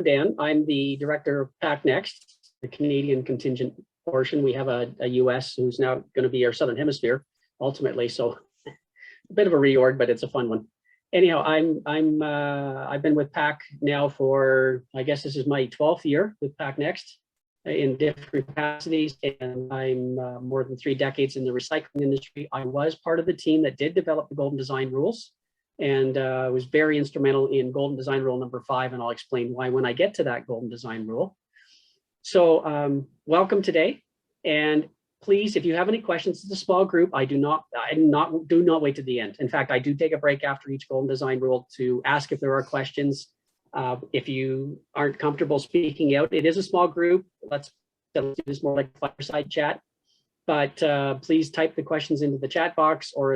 Dan. I'm the director of PAC Next, the Canadian contingent portion. We have a US who's now going to be our Southern Hemisphere ultimately. So a bit of a reorg, but it's a fun one. Anyhow, I've been with PAC now for, I guess this is my 12th year with PAC Next in different capacities, and I'm more than 3 decades in the recycling industry. I was part of the team that did develop the Golden Design Rules, and was very instrumental in Golden Design Rule number 5, and I'll explain why when I get to that Golden Design Rule. So welcome today, and please, if you have any questions, it's a small group. Do not wait to the end. In fact, I do take a break after each Golden Design Rule to ask if there are questions. If you aren't comfortable speaking out, it is a small group. Let's do this more like a fireside chat. But please type the questions into the chat box, or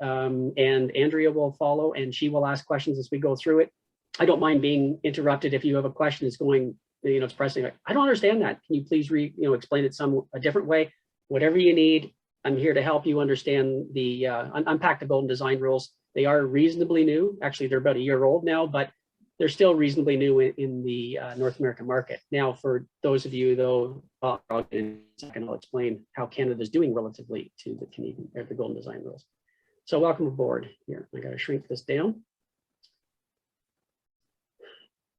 and Andrea will follow, and she will ask questions as we go through it. I don't mind being interrupted if you have a question that's going, it's pressing. Like, I don't understand that. Can you please explain it a different way? Whatever you need, I'm here to help you understand the unpack the Golden Design Rules. They are reasonably new. Actually, they're about a year old now, but they're still reasonably new in the North American market. Now, for those of you, though, in a second, I'll explain how Canada is doing relatively to the Canadian or the Golden Design Rules. So welcome aboard. Here, I got to shrink this down.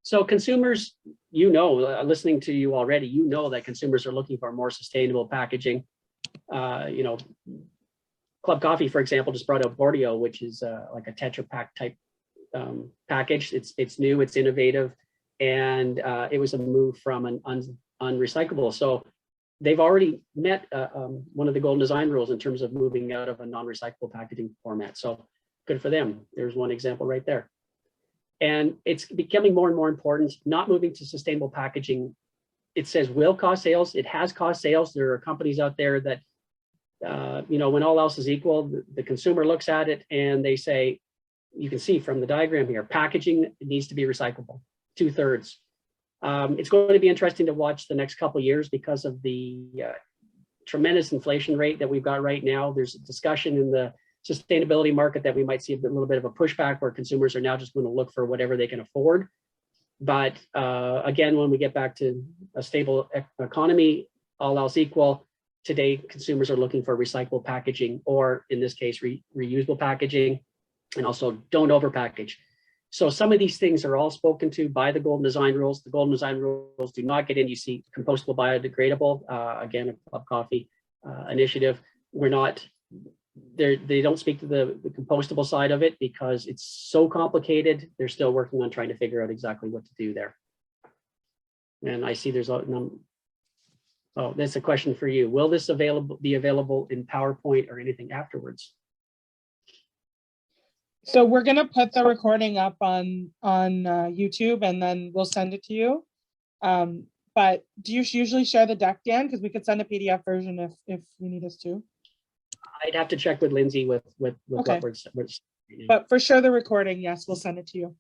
So consumers, listening to you already, that consumers are looking for more sustainable packaging. Club Coffee, for example, just brought out Bordeaux, which is like a Tetra Pak type package. It's new, it's innovative, and it was a move from an unrecyclable. So they've already met one of the Golden Design Rules in terms of moving out of a non-recyclable packaging format. So good for them. There's one example right there. And it's becoming more and more important, not moving to sustainable packaging. It says will cost sales. It has cost sales. There are companies out there that, when all else is equal, the consumer looks at it and they say, you can see from the diagram here, packaging needs to be recyclable, 2/3. It's going to be interesting to watch the next couple of years because of the tremendous inflation rate that we've got right now. There's a discussion in the sustainability market that we might see a little bit of a pushback where consumers are now just going to look for whatever they can afford. But again, when we get back to a stable economy, all else equal, today consumers are looking for recyclable packaging, or in this case, reusable packaging, and also don't overpackage. So some of these things are all spoken to by the Golden Design Rules. The Golden Design Rules do not get in. You see compostable, biodegradable, again, a Club Coffee initiative. They don't speak to the compostable side of it because it's so complicated. They're still working on trying to figure out exactly what to do there. And I see there's that's a question for you. Will this be available in PowerPoint or anything afterwards? So we're going to put the recording up on YouTube, and then we'll send it to you. But do you usually share the deck, Dan? Because we could send a PDF version if you need us to. I'd have to check with Lindsay with okay. what we're But for sure, the recording, yes, we'll send it to you.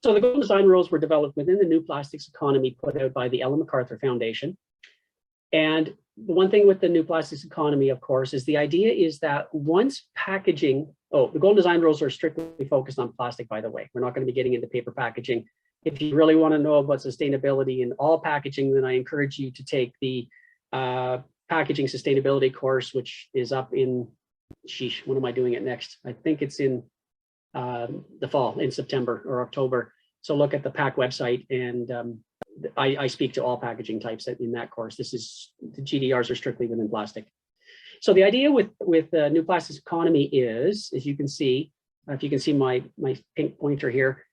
So the Golden Design Rules were developed within the New Plastics Economy put out by the Ellen MacArthur Foundation. And the one thing with the New Plastics Economy, of course, is the idea is that once packaging, the Golden Design Rules are strictly focused on plastic, by the way. We're not going to be getting into paper packaging. If you really want to know about sustainability in all packaging, then I encourage you to take the packaging sustainability course, which is up in, when am I doing it next? I think it's in the fall, in September or October. So look at the PAC website, and I speak to all packaging types in that course. The GDRs are strictly within plastic. So the idea with the New Plastics Economy is, as you can see, if you can see my pink pointer here,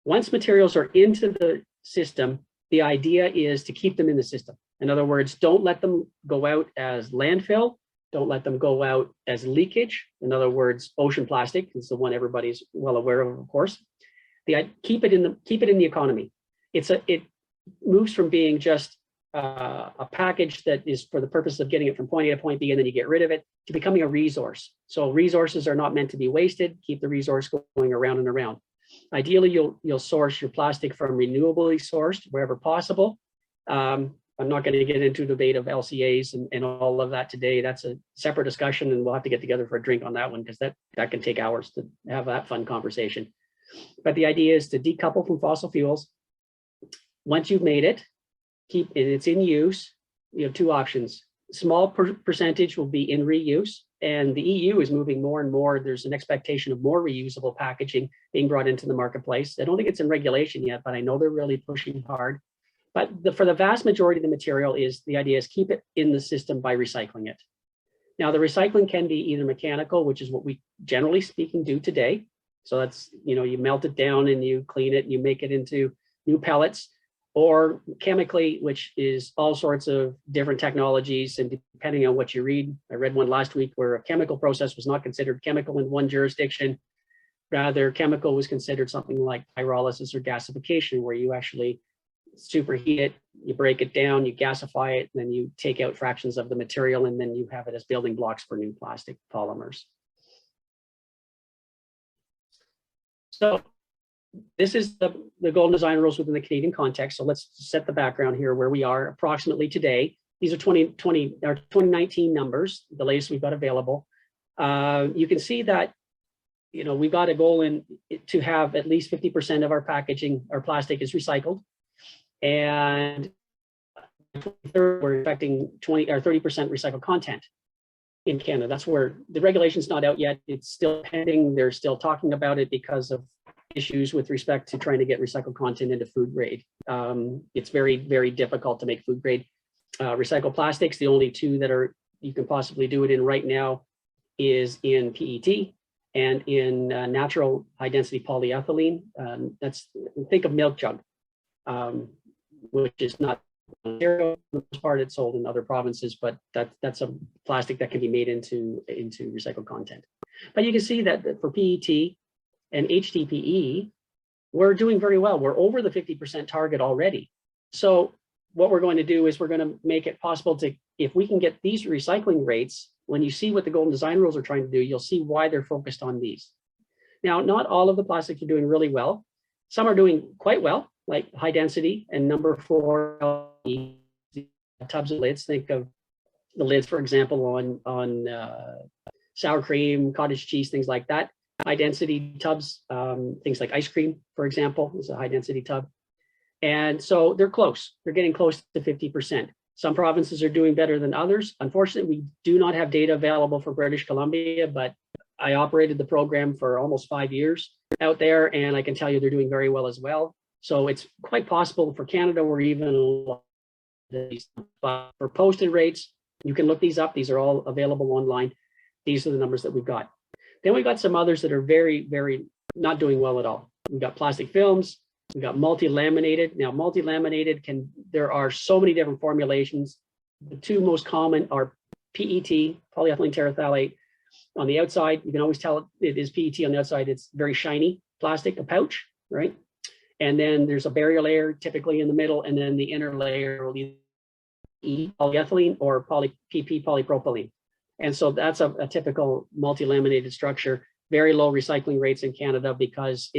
once materials are into the system, the idea is to keep them in the system. In other words, don't let them go out as landfill. Don't let them go out as leakage. In other words, ocean plastic is the one everybody's well aware of course. Keep it in the economy. It moves from being just a package that is for the purpose of getting it from point A to point B, and then you get rid of it, to becoming a resource. So resources are not meant to be wasted. Keep the resource going around and around. Ideally, you'll source your plastic from renewably sourced wherever possible. I'm not going to get into debate of LCAs and all of that today. That's a separate discussion, and we'll have to get together for a drink on that one, because that can take hours to have that fun conversation. But the idea is to decouple from fossil fuels. Once you've made it, and it's in use, you have two options. Small percentage will be in reuse, and the EU is moving more and more. There's an expectation of more reusable packaging being brought into the marketplace. I don't think it's in regulation yet, but I know they're really pushing hard. But for the vast majority of the material, the idea is keep it in the system by recycling it. Now, the recycling can be either mechanical, which is what we generally speaking do today. So that's, you melt it down and you clean it and you make it into new pellets, or chemically, which is all sorts of different technologies. And depending on what you read, I read one last week where a chemical process was not considered chemical in one jurisdiction. Rather, chemical was considered something like pyrolysis or gasification, where you actually superheat it, you break it down, you gasify it, and then you take out fractions of the material, and then you have it as building blocks for new plastic polymers. So this is the golden design rules within the Canadian context. So let's set the background here where we are approximately today. These are 2019 numbers, the latest we've got available. You can see that, we've got a goal to have at least 50% of our packaging, our plastic, is recycled. And we're expecting 20 or 30% recycled content in Canada. That's where the regulation's not out yet. It's still pending. They're still talking about it because of issues with respect to trying to get recycled content into food grade. It's very, very difficult to make food grade recycled plastics. The only two that you can possibly do it in right now is in PET and in natural high density polyethylene. Think of milk jug, which is not Ontario. For the most part, it's sold in other provinces, but that's a plastic that can be made into recycled content. But you can see that for PET and HDPE, we're doing very well. We're over the 50% target already. So what we're going to do is we're going to make it possible to, if we can get these recycling rates, when you see what the golden design rules are trying to do, you'll see why they're focused on these. Now, not all of the plastics are doing really well. Some are doing quite well, like high density and number 4 tubs and lids. Think of the lids, for example, on sour cream, cottage cheese, things like that. High density tubs, things like ice cream, for example, is a high density tub. And so they're close. They're getting close to 50%. Some provinces are doing better than others. Unfortunately, we do not have data available for British Columbia, but I operated the program for almost 5 years out there, and I can tell you they're doing very well as well. So it's quite possible for Canada or even for posted rates. You can look these up. These are all available online. These are the numbers that we've got. Then we've got some others that are very, very not doing well at all. We've got plastic films. We've got multi-laminated. Now, multi-laminated there are so many different formulations. The two most common are PET, polyethylene terephthalate. On the outside, you can always tell it is PET. On the outside, it's very shiny plastic, a pouch, right? And then there's a barrier layer typically in the middle, and then the inner layer will either be polyethylene or PP polypropylene. And so that's a typical multi-laminated structure. Very low recycling rates in Canada because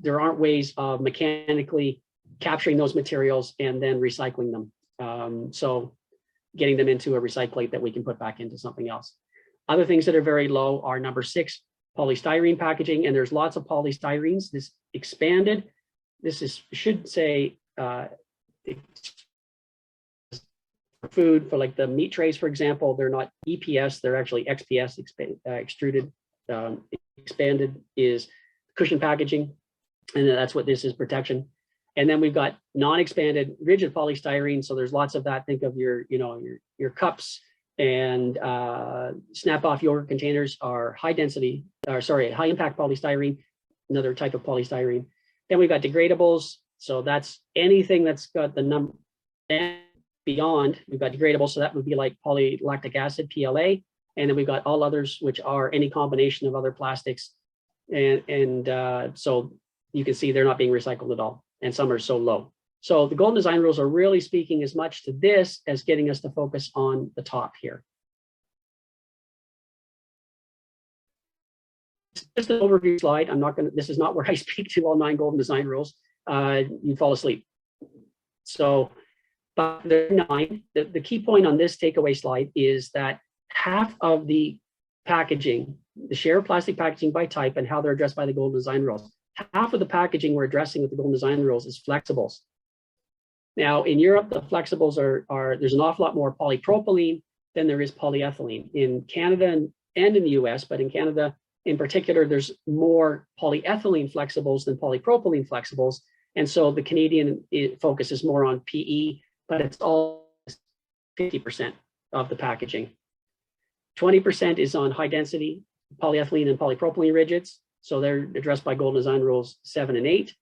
there aren't ways of mechanically capturing those materials and then recycling them. So getting them into a recyclate that we can put back into something else. Other things that are very low are number 6, polystyrene packaging, and there's lots of polystyrenes. This expanded, should say food for like the meat trays, for example, they're not EPS, they're actually XPS, extruded, expanded is cushion packaging, and that's what this is, protection. And then we've got non-expanded rigid polystyrene, so there's lots of that. Think of your cups and snap off yogurt containers are high impact polystyrene, another type of polystyrene. Then we've got degradables, so that's anything that's got the number and beyond. We've got degradables, so that would be like polylactic acid, PLA, and then we've got all others, which are any combination of other plastics, and so you can see they're not being recycled at all, and some are so low. So the golden design rules are really speaking as much to this as getting us to focus on the top here. Just an overview slide. This is not where I speak to all 9 golden design rules. You'd fall asleep. So but there are 9. The key point on this takeaway slide is that half of the packaging, the share of plastic packaging by type and how they're addressed by the Golden Design Rules, half of the packaging we're addressing with the Golden Design Rules is flexibles. Now, in Europe, the flexibles are there's an awful lot more polypropylene than there is polyethylene. In Canada and in the US, but in Canada in particular, there's more polyethylene flexibles than polypropylene flexibles. And so the Canadian focus is more on PE, but it's all 50% of the packaging. 20% is on high density polyethylene and polypropylene rigids. So they're addressed by Golden Design Rules 7 and 8.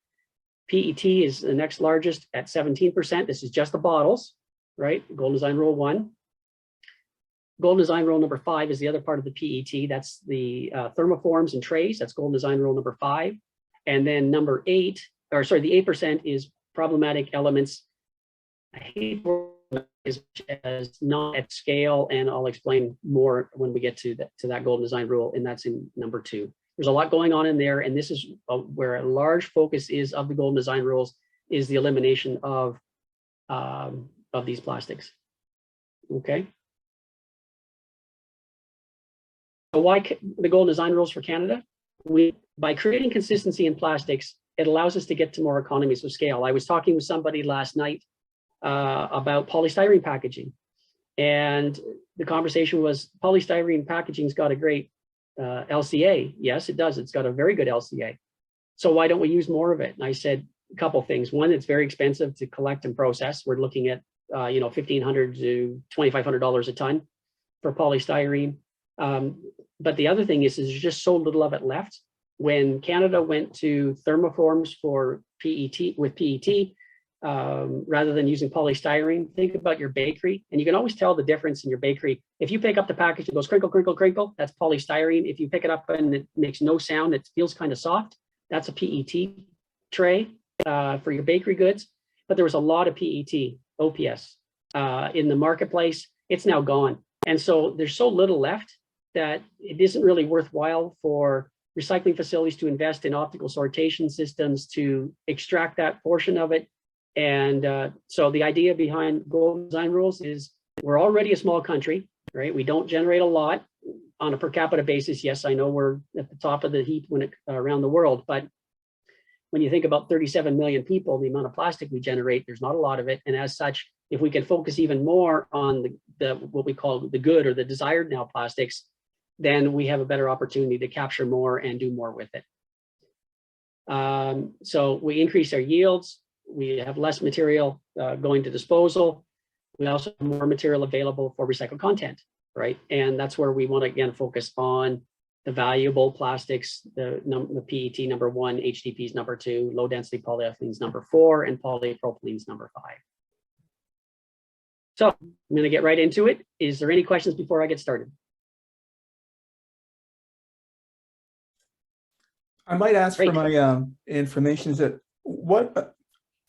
PET is the next largest at 17%. This is just the bottles, right? Golden Design Rule 1. Golden Design Rule number 5 is the other part of the PET. That's the thermoforms and trays. That's Golden Design Rule number 5. And then number 8, or sorry, the 8% is problematic elements. I hate is not at scale, and I'll explain more when we get to that Golden Design Rule, and that's in number 2. There's a lot going on in there, and this is where a large focus is of the Golden Design Rules, is the elimination of these plastics. Okay. So why the Golden Design Rules for Canada? By creating consistency in plastics, it allows us to get to more economies of scale. I was talking with somebody last night about polystyrene packaging, and the conversation was polystyrene packaging's got a great LCA. Yes, it does. It's got a very good LCA. So why don't we use more of it? And I said a couple things. One, it's very expensive to collect and process. We're looking at $1,500 to $2,500 a ton for polystyrene. But the other thing is there's just so little of it left. When Canada went to thermoforms for PET with PET, rather than using polystyrene, think about your bakery, and you can always tell the difference in your bakery. If you pick up the package, it goes crinkle, crinkle, crinkle, that's polystyrene. If you pick it up and it makes no sound, it feels kind of soft, that's a PET tray for your bakery goods. But there was a lot of PET, OPS, in the marketplace. It's now gone. And so there's so little left that it isn't really worthwhile for recycling facilities to invest in optical sortation systems to extract that portion of it. And so the idea behind Golden Design Rules is we're already a small country, right? We don't generate a lot on a per capita basis. Yes, I know we're at the top of the heap when around the world, but when you think about 37 million people, the amount of plastic we generate, there's not a lot of it. And as such, if we can focus even more on the what we call the good or the desired now plastics, then we have a better opportunity to capture more and do more with it. So we increase our yields. We have less material going to disposal. We also have more material available for recycled content, right? And that's where we want to, again, focus on the valuable plastics, the PET number 1, HDPs number 2, low density polyethylenes number 4, and polypropylenes number 5. So I'm going to get right into it. Is there any questions before I get started? I might ask for my information. Is that what?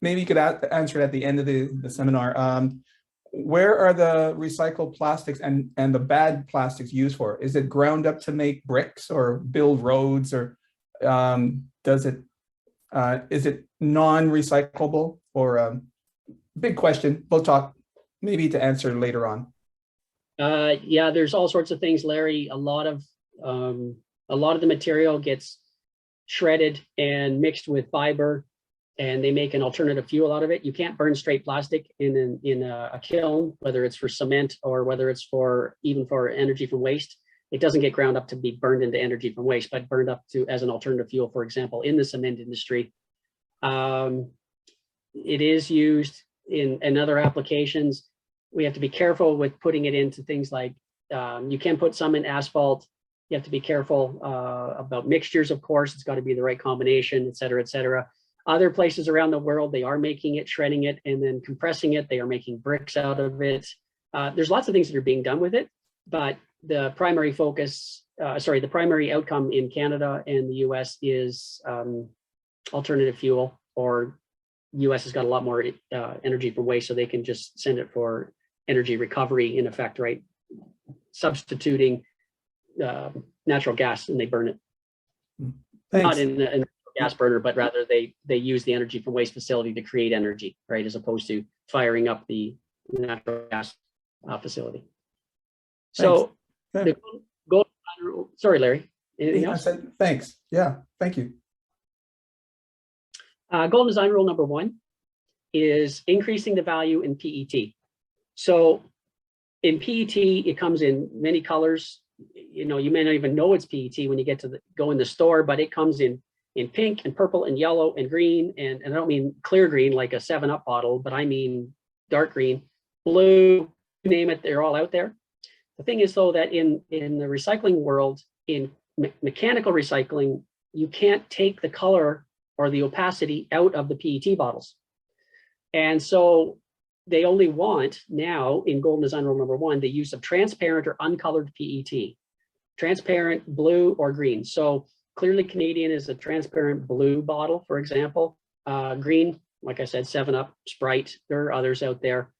Maybe you could answer it at the end of the seminar. Where are the recycled plastics and the bad plastics used for? Is it ground up to make bricks or build roads, or is it non-recyclable? Or big question. We'll talk maybe to answer later on. Yeah, there's all sorts of things, Larry. A lot of the material gets shredded and mixed with fiber, and they make an alternative fuel out of it. You can't burn straight plastic in a kiln, whether it's for cement or whether it's even for energy from waste. It doesn't get ground up to be burned into energy from waste, but burned up to as an alternative fuel, for example, in the cement industry. It is used in other applications. We have to be careful with putting it into things like, you can put some in asphalt. You have to be careful about mixtures, of course. It's got to be the right combination, et cetera, et cetera. Other places around the world, they are making it, shredding it, and then compressing it. They are making bricks out of it. There's lots of things that are being done with it, but the primary focus, the primary outcome in Canada and the US is alternative fuel, or US has got a lot more energy from waste, so they can just send it for energy recovery in effect, right? Substituting natural gas, and they burn it. Thanks. Not in gas burner, but rather they use the energy from waste facility to create energy, right? As opposed to firing up the natural gas facility. So Thanks. the gold, sorry, Larry. Anything I else? said, thanks. Yeah, thank you. Golden design rule number 1 is increasing the value in PET. So in PET, it comes in many colors. You know, you may not even know it's PET when you get to go in the store, but it comes in pink and purple and yellow and green. And I don't mean clear green like a 7-Up bottle, but I mean dark green, blue, you name it, they're all out there. The thing is though, that in the recycling world, in mechanical recycling, you can't take the color or the opacity out of the PET bottles. And so they only want now in golden design rule number 1, the use of transparent or uncolored PET, transparent blue or green. So clearly Canadian is a transparent blue bottle, for example. Green, like I said, 7-Up, Sprite, there are others out there.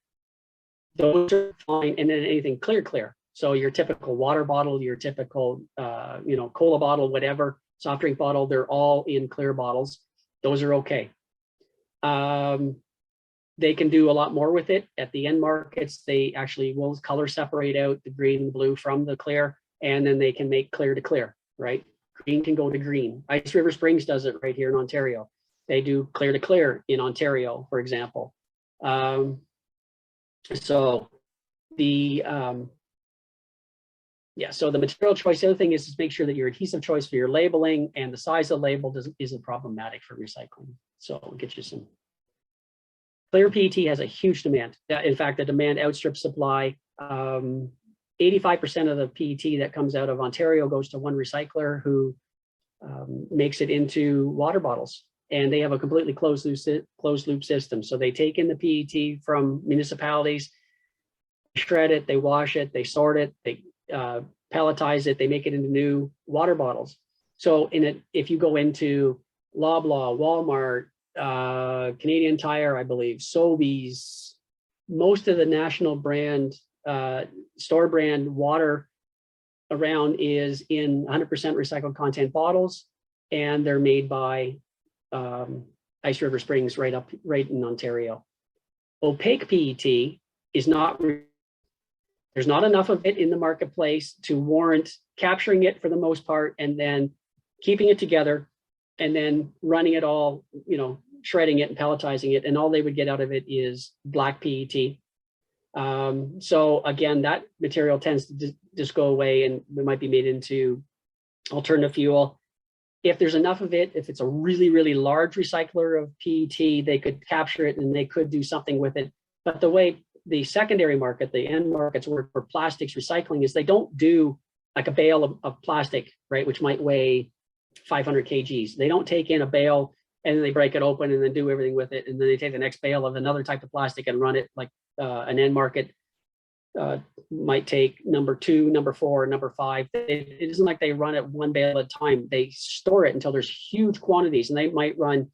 Those are fine. And then anything clear. So your typical water bottle, your typical, cola bottle, whatever, soft drink bottle, they're all in clear bottles. Those are okay. They can do a lot more with it. At the end markets, they actually will color separate out the green and blue from the clear, and then they can make clear to clear, right? Green can go to green. Ice River Springs does it right here in Ontario. They do clear to clear in Ontario, for example. So the material choice, the other thing is make sure that your adhesive choice for your labeling and the size of the label isn't problematic for recycling. So I'll get you some. Clear PET has a huge demand. In fact, the demand outstrips supply. 85% of the PET that comes out of Ontario goes to one recycler who makes it into water bottles. And they have a completely closed loop system. So they take in the PET from municipalities, shred it, they wash it, they sort it, they pelletize it, they make it into new water bottles. So if you go into Loblaw, Walmart, Canadian Tire, I believe, Sobeys, most of the national brand, store brand water around is in 100% recycled content bottles, and they're made by Ice River Springs right in Ontario. Opaque PET is not, there's not enough of it in the marketplace to warrant capturing it for the most part, and then keeping it together, and then running it all, shredding it and pelletizing it, and all they would get out of it is black PET. So again, that material tends to just go away, and it might be made into alternative fuel. If there's enough of it, if it's a really, really large recycler of PET, they could capture it and they could do something with it. But the way the secondary market, the end markets work for plastics recycling is they don't do like a bale of plastic, right, which might weigh 500 kgs. They don't take in a bale and then they break it open and then do everything with it. And then they take the next bale of another type of plastic and run it like an end market might take number 2, number 4, number 5. It isn't like they run it one bale at a time. They store it until there's huge quantities, and they might run,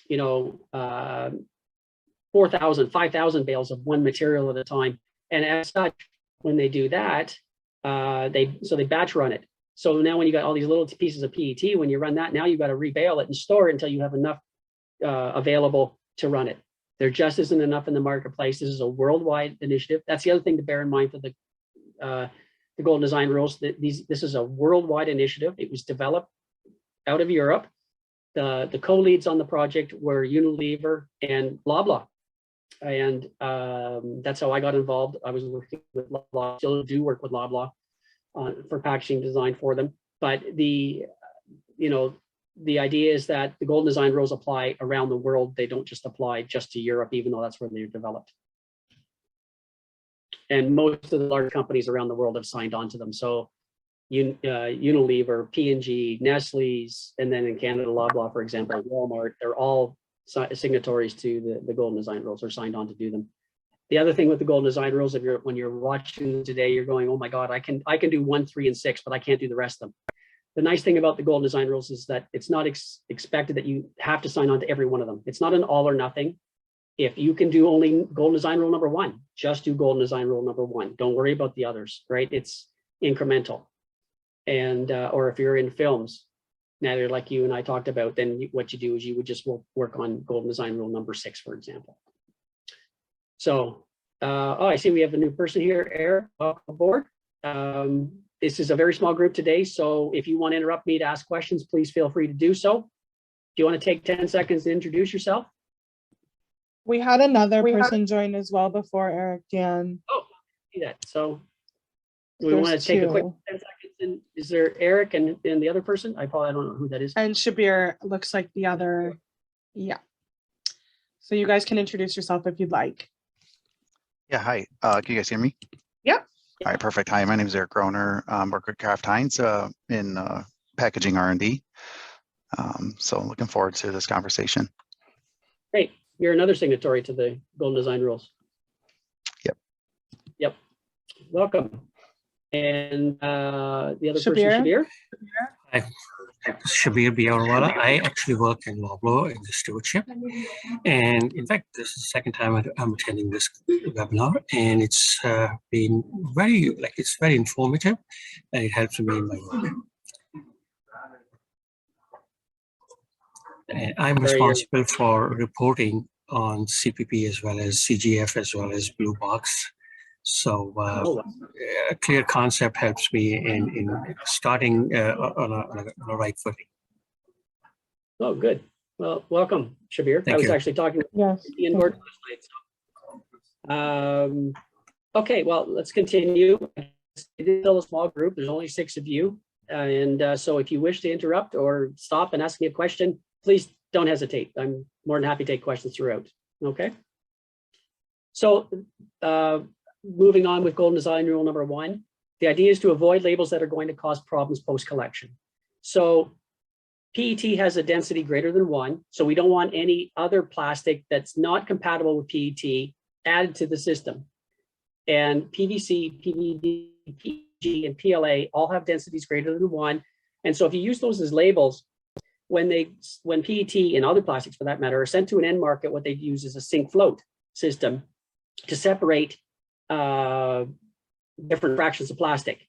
4,000, 5,000 bales of one material at a time. And as such, when they do that, they batch run it. So now when you got all these little pieces of PET, when you run that, now you've got to rebale it and store it until you have enough available to run it. There just isn't enough in the marketplace. This is a worldwide initiative. That's the other thing to bear in mind for the Golden Design Rules. This is a worldwide initiative. It was developed out of Europe. The co-leads on the project were Unilever and Loblaw. And that's how I got involved. I was working with Loblaw, still do work with Loblaw for packaging design for them. But the idea is that the Golden Design Rules apply around the world. They don't just apply just to Europe, even though that's where they're developed. And most of the large companies around the world have signed on to them. So Unilever, P&G, Nestle's, and then in Canada, Loblaw, for example, Walmart, they're all signatories to the Golden Design Rules, or signed on to do them. The other thing with the Golden Design Rules, when you're watching today, you're going, oh my God, I can do 1, 3, and 6, but I can't do the rest of them. The nice thing about the Golden Design Rules is that it's not expected that you have to sign on to every one of them. It's not an all or nothing. If you can do only Golden Design Rule number 1, just do Golden Design Rule number 1. Don't worry about the others, right? It's incremental. And or if you're in films, neither like you and I talked about, then what you do is you would just work on Golden Design Rule number 6, for example. So, oh, I see we have a new person here, Eric, welcome aboard. This is a very small group today, so if you want to interrupt me to ask questions, please feel free to do so. Do you want to take 10 seconds to introduce yourself? We had another person join as well before Eric, Dan. Oh, see that. So we want to take a quick 10 seconds. And is there Eric and the other person? I don't know who that is. And Shabir looks like the other. Yeah. So you guys can introduce yourself if you'd like. Yeah, hi. Can you guys hear me? Yep. All right, perfect. Hi, my name is Eric Groner. Work at Kraft Heinz in packaging R&D. So looking forward to this conversation. Great. You're another signatory to the Golden Design Rules. Yep. Yep. Welcome. And the other Shabir? person, Shabir? Hi, Shabir Biawala. I actually work in Loblaw in the stewardship. And in fact, this is the second time I'm attending this webinar, and it's been it's very informative, and it helps me in my work. And I'm responsible for reporting on CPP as well as CGF as well as Blue Box. So a clear concept helps me in starting on a right footing. Oh, good. Well, welcome, Shabir. Thank I was you. actually talking Yes. to Ian Gordon last night. So. Okay, well, let's continue. It is still a small group. There's only 6 of you. And so if you wish to interrupt or stop and ask me a question, please don't hesitate. I'm more than happy to take questions throughout. Okay. So moving on with Golden Design Rule number 1, the idea is to avoid labels that are going to cause problems post-collection. So PET has a density greater than 1, so we don't want any other plastic that's not compatible with PET added to the system. And PVC, PVD, PG, and PLA all have densities greater than 1. And so if you use those as labels, when PET and other plastics for that matter are sent to an end market, what they use is a sink float system to separate different fractions of plastic.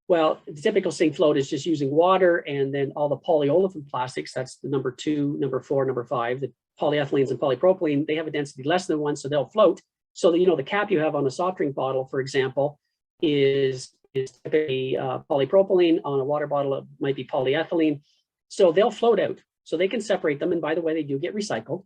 Well, the typical sink float is just using water and then all the polyolefin plastics, that's the number 2, number 4, number 5, the polyethylenes and polypropylene, they have a density less than 1, so they'll float. So that, the cap you have on a soft drink bottle, for example, is typically polypropylene. On a water bottle, it might be polyethylene. So they'll float out. So they can separate them. And by the way, they do get recycled.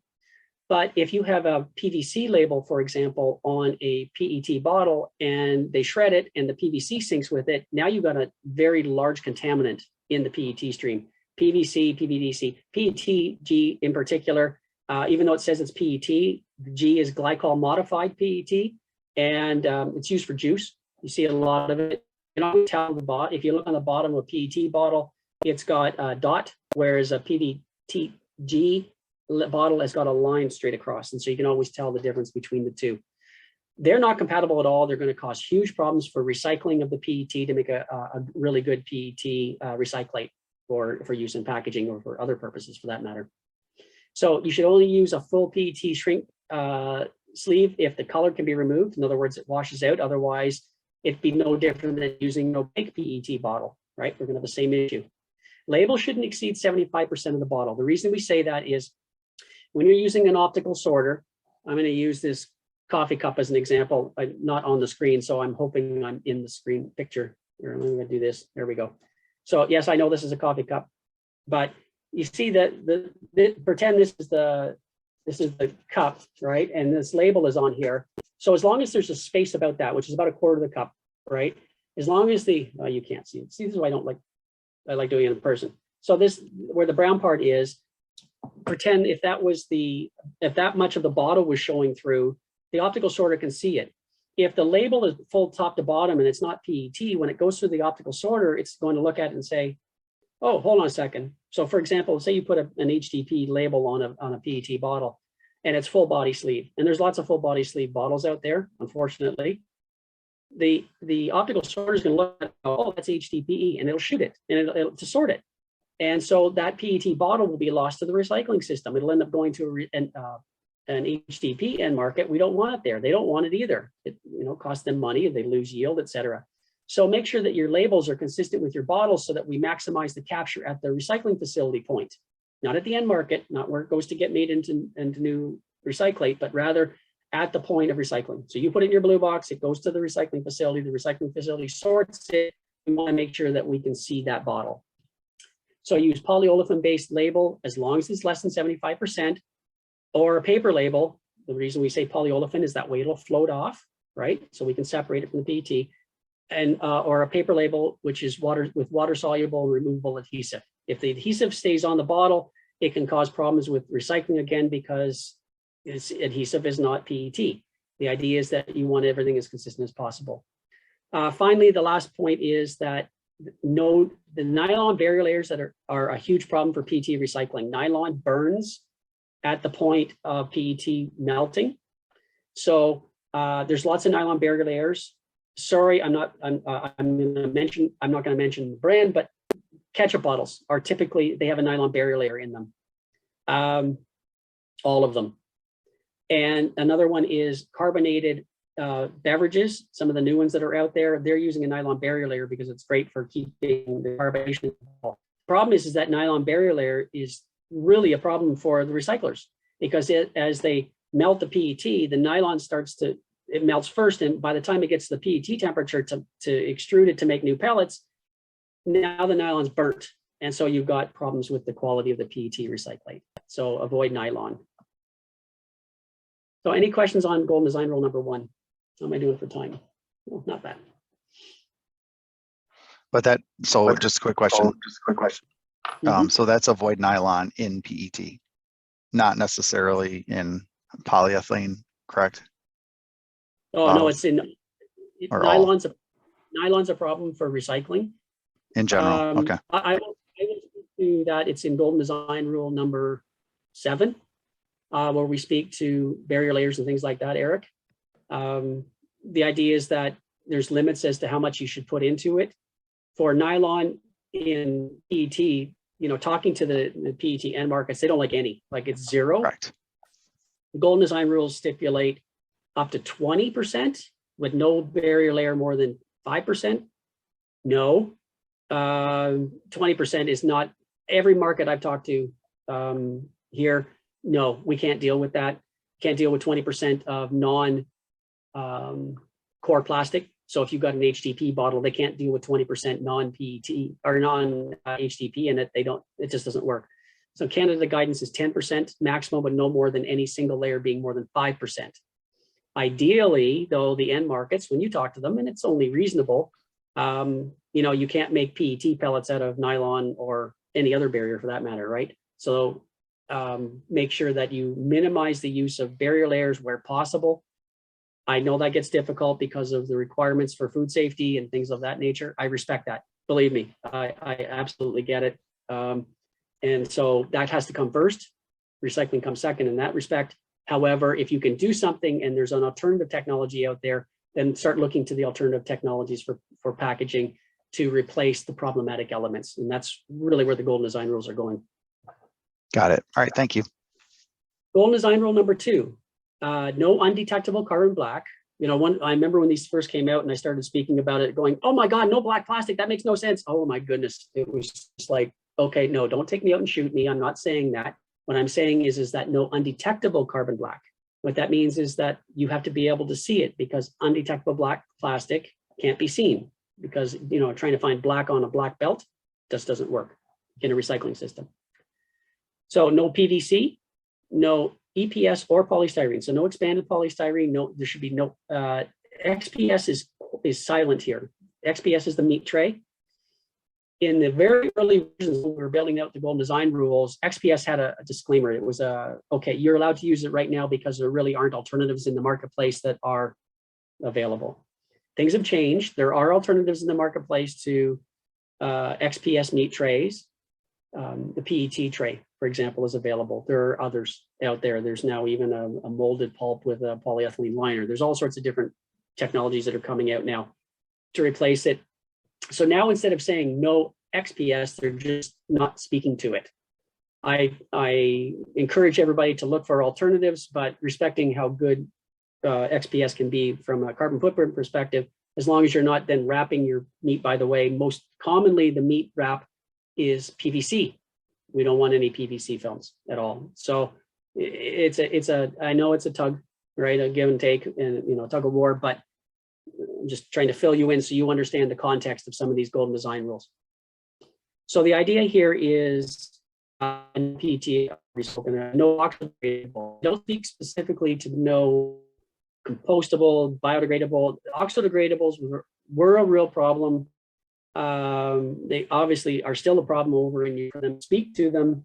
But if you have a PVC label, for example, on a PET bottle and they shred it and the PVC sinks with it, now you've got a very large contaminant in the PET stream. PVC, Pvdc, Petg in particular, even though it says it's PET, the G is glycol modified PET, and it's used for juice. You see a lot of it. You can tell the bottom. If you look on the bottom of a PET bottle, it's got a dot, whereas a PVTG bottle has got a line straight across. And so you can always tell the difference between the two. They're not compatible at all. They're going to cause huge problems for recycling of the PET to make a really good PET recyclate for use in packaging or for other purposes for that matter. So you should only use a full PET shrink sleeve if the color can be removed. In other words, it washes out. Otherwise, it'd be no different than using an opaque PET bottle, right? We're going to have the same issue. Label shouldn't exceed 75% of the bottle. The reason we say that is when you're using an optical sorter, I'm going to use this coffee cup as an example. I'm not on the screen, so I'm hoping I'm in the screen picture. Here, I'm going to do this. There we go. So yes, I know this is a coffee cup, but you see that pretend this is the cup, right? And this label is on here. So as long as there's a space about that, which is about a quarter of the cup, right? As long as you can't see it. See, this is why I like doing it in person. So this, where the brown part is, pretend if that much of the bottle was showing through, the optical sorter can see it. If the label is full top to bottom and it's not PET, when it goes through the optical sorter, it's going to look at it and say, oh, hold on a second. So for example, say you put an HDP label on a PET bottle and it's full body sleeve. And there's lots of full body sleeve bottles out there, unfortunately. The optical sorter is going to look at, oh, that's HDPE, and it'll shoot it and it'll to sort it. And so that PET bottle will be lost to the recycling system. It'll end up going to an HDP end market. We don't want it there. They don't want it either. It costs them money. They lose yield, etc. So make sure that your labels are consistent with your bottles so that we maximize the capture at the recycling facility point, not at the end market, not where it goes to get made into new recyclate, but rather at the point of recycling. So you put it in your blue box, it goes to the recycling facility sorts it. We want to make sure that we can see that bottle. So use polyolefin-based label as long as it's less than 75%, or a paper label. The reason we say polyolefin is that way it'll float off, right? So we can separate it from the PET. And or a paper label, which is water soluble and removable adhesive. If the adhesive stays on the bottle, it can cause problems with recycling again because its adhesive is not PET. The idea is that you want everything as consistent as possible. Finally, the last point is that the nylon barrier layers that are a huge problem for PET recycling. Nylon burns at the point of PET melting. So there's lots of nylon barrier layers. Sorry, I'm not going to mention the brand, but ketchup bottles are typically, they have a nylon barrier layer in them. All of them. And another one is carbonated beverages. Some of the new ones that are out there, they're using a nylon barrier layer because it's great for keeping the carbonation. The problem is that nylon barrier layer is really a problem for the recyclers because as they melt the PET, the nylon it melts first, and by the time it gets to the PET temperature to extrude it to make new pellets, now the nylon's burnt. And so you've got problems with the quality of the PET recyclate. So avoid nylon. So any questions on Golden Design Rule number 1? How am I doing for time? Oh, not bad. But just a quick question. So that's avoid nylon in PET, not necessarily in polyethylene, correct? Oh, no, it's in nylon's a problem for recycling. In general, okay. I will do that. It's in Golden Design Rule number 7, where we speak to barrier layers and things like that, Eric. The idea is that there's limits as to how much you should put into it. For nylon in PET, talking to the PET end markets, they don't like any, like it's 0. Correct. The Golden Design Rules stipulate up to 20% with no barrier layer more than 5%. No, 20% is not every market I've talked to here. No, we can't deal with that. Can't deal with 20% of non-core plastic. So if you've got an HDP bottle, they can't deal with 20% non-PET or non-HDP in it. It just doesn't work. So Canada guidance is 10% maximum, but no more than any single layer being more than 5%. Ideally, though, the end markets, when you talk to them, and it's only reasonable, you can't make PET pellets out of nylon or any other barrier for that matter, right? So make sure that you minimize the use of barrier layers where possible. I know that gets difficult because of the requirements for food safety and things of that nature. I respect that. Believe me, I absolutely get it. And so that has to come first. Recycling comes second in that respect. However, if you can do something and there's an alternative technology out there, then start looking to the alternative technologies for packaging to replace the problematic elements. And that's really where the Golden Design Rules are going. Got it. All right, thank you. Golden Design Rule number 2, no undetectable carbon black. I remember when these first came out and I started speaking about it going, oh my God, no black plastic, that makes no sense. Oh my goodness. It was just like, okay, no, don't take me out and shoot me. I'm not saying that. What I'm saying is that no undetectable carbon black. What that means is that you have to be able to see it because undetectable black plastic can't be seen because, trying to find black on a black belt just doesn't work in a recycling system. So no PVC, no EPS or polystyrene. So no expanded polystyrene, there should be no, XPS is silent here. XPS is the meat tray. In the very early versions when we were building out the Golden Design Rules, XPS had a disclaimer. It was okay, you're allowed to use it right now because there really aren't alternatives in the marketplace that are available. Things have changed. There are alternatives in the marketplace to XPS meat trays. The PET tray, for example, is available. There are others out there. There's now even a molded pulp with a polyethylene liner. There's all sorts of different technologies that are coming out now to replace it. So now instead of saying no XPS, they're just not speaking to it. I encourage everybody to look for alternatives, but respecting how good XPS can be from a carbon footprint perspective, as long as you're not then wrapping your meat. By the way, most commonly the meat wrap is PVC. We don't want any PVC films at all. So I know it's a tug, right? A give and take, and tug of war, but I'm just trying to fill you in so you understand the context of some of these golden design rules. So the idea here is PET, no oxidogradable. Don't speak specifically to no compostable, biodegradable. Oxodegradables were a real problem. They obviously are still a problem over in Europe. For them to speak to them.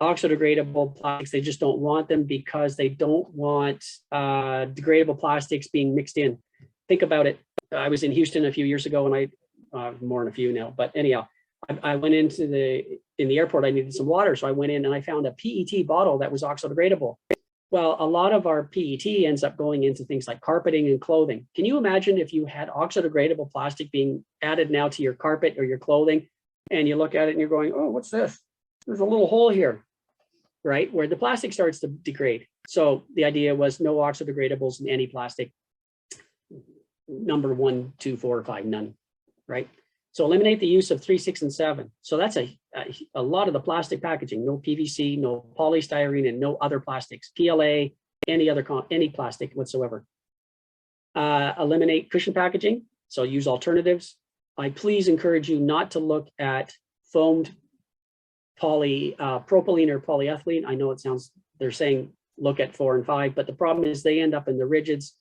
Oxodegradable plastics, they just don't want them because they don't want degradable plastics being mixed in. Think about it. I was in Houston a few years ago, and more than a few now, but anyhow, I went in the airport. I needed some water, so I went in and I found a PET bottle that was oxodegradable. Well, a lot of our PET ends up going into things like carpeting and clothing. Can you imagine if you had oxodegradable plastic being added now to your carpet or your clothing, and you look at it and you're going, oh, what's this? There's a little hole here, right? Where the plastic starts to degrade. So the idea was no oxodegradables in any plastic. Number 1, 2, 4, 5, none, right? So eliminate the use of 3, 6, and 7. So that's a lot of the plastic packaging, no PVC, no polystyrene, and no other plastics, PLA, any plastic whatsoever. Eliminate cushion packaging, so use alternatives. I please encourage you not to look at foamed polypropylene or polyethylene. I know they're saying look at 4 and 5, but the problem is they end up in the rigids,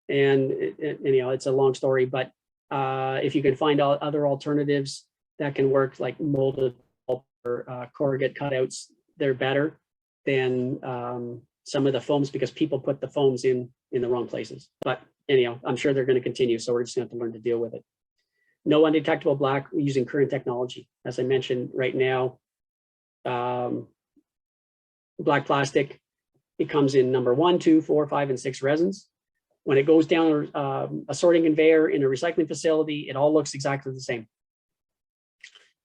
and it's a long story, but if you can find other alternatives that can work, like molded or corrugate cutouts, they're better than some of the foams, because people put the foams in the wrong places. But anyhow, I'm sure they're going to continue, so we're just going to have to learn to deal with it. No undetectable black using current technology. As I mentioned, right now, black plastic, it comes in number 1, 2, 4, 5, and 6 resins. When it goes down a sorting conveyor in a recycling facility, it all looks exactly the same.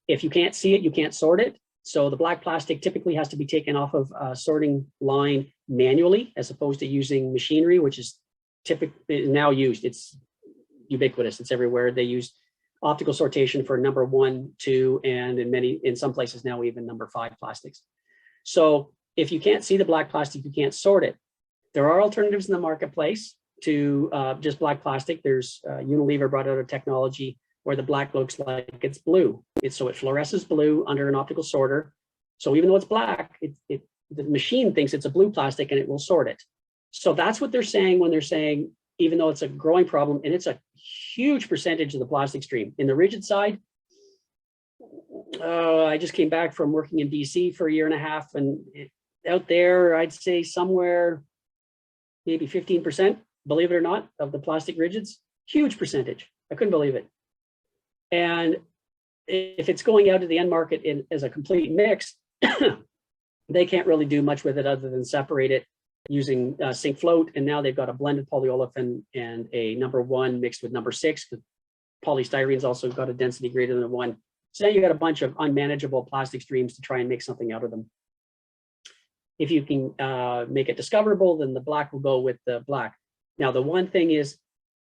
If you can't see it, you can't sort it. So the black plastic typically has to be taken off of a sorting line manually, as opposed to using machinery, which is typically now used. It's ubiquitous. It's everywhere. They use optical sortation for number 1, 2, and in some places now even number 5 plastics. So if you can't see the black plastic, you can't sort it. There are alternatives in the marketplace to just black plastic. There's Unilever brought out a technology where the black looks like it's blue. So it fluoresces blue under an optical sorter. So even though it's black, the machine thinks it's a blue plastic and it will sort it. So that's what they're saying when they're saying, even though it's a growing problem, and it's a huge percentage of the plastic stream. In the rigid side, I just came back from working in BC for a year and a half, and out there, I'd say somewhere maybe 15%, believe it or not, of the plastic rigids. Huge percentage. I couldn't believe it. And if it's going out to the end market as a complete mix, they can't really do much with it other than separate it using sink float. And now they've got a blended polyolefin and a number 1 mixed with number 6. Polystyrene's also got a density greater than 1. So now you got a bunch of unmanageable plastic streams to try and make something out of them. If you can make it discoverable, then the black will go with the black. Now, the one thing is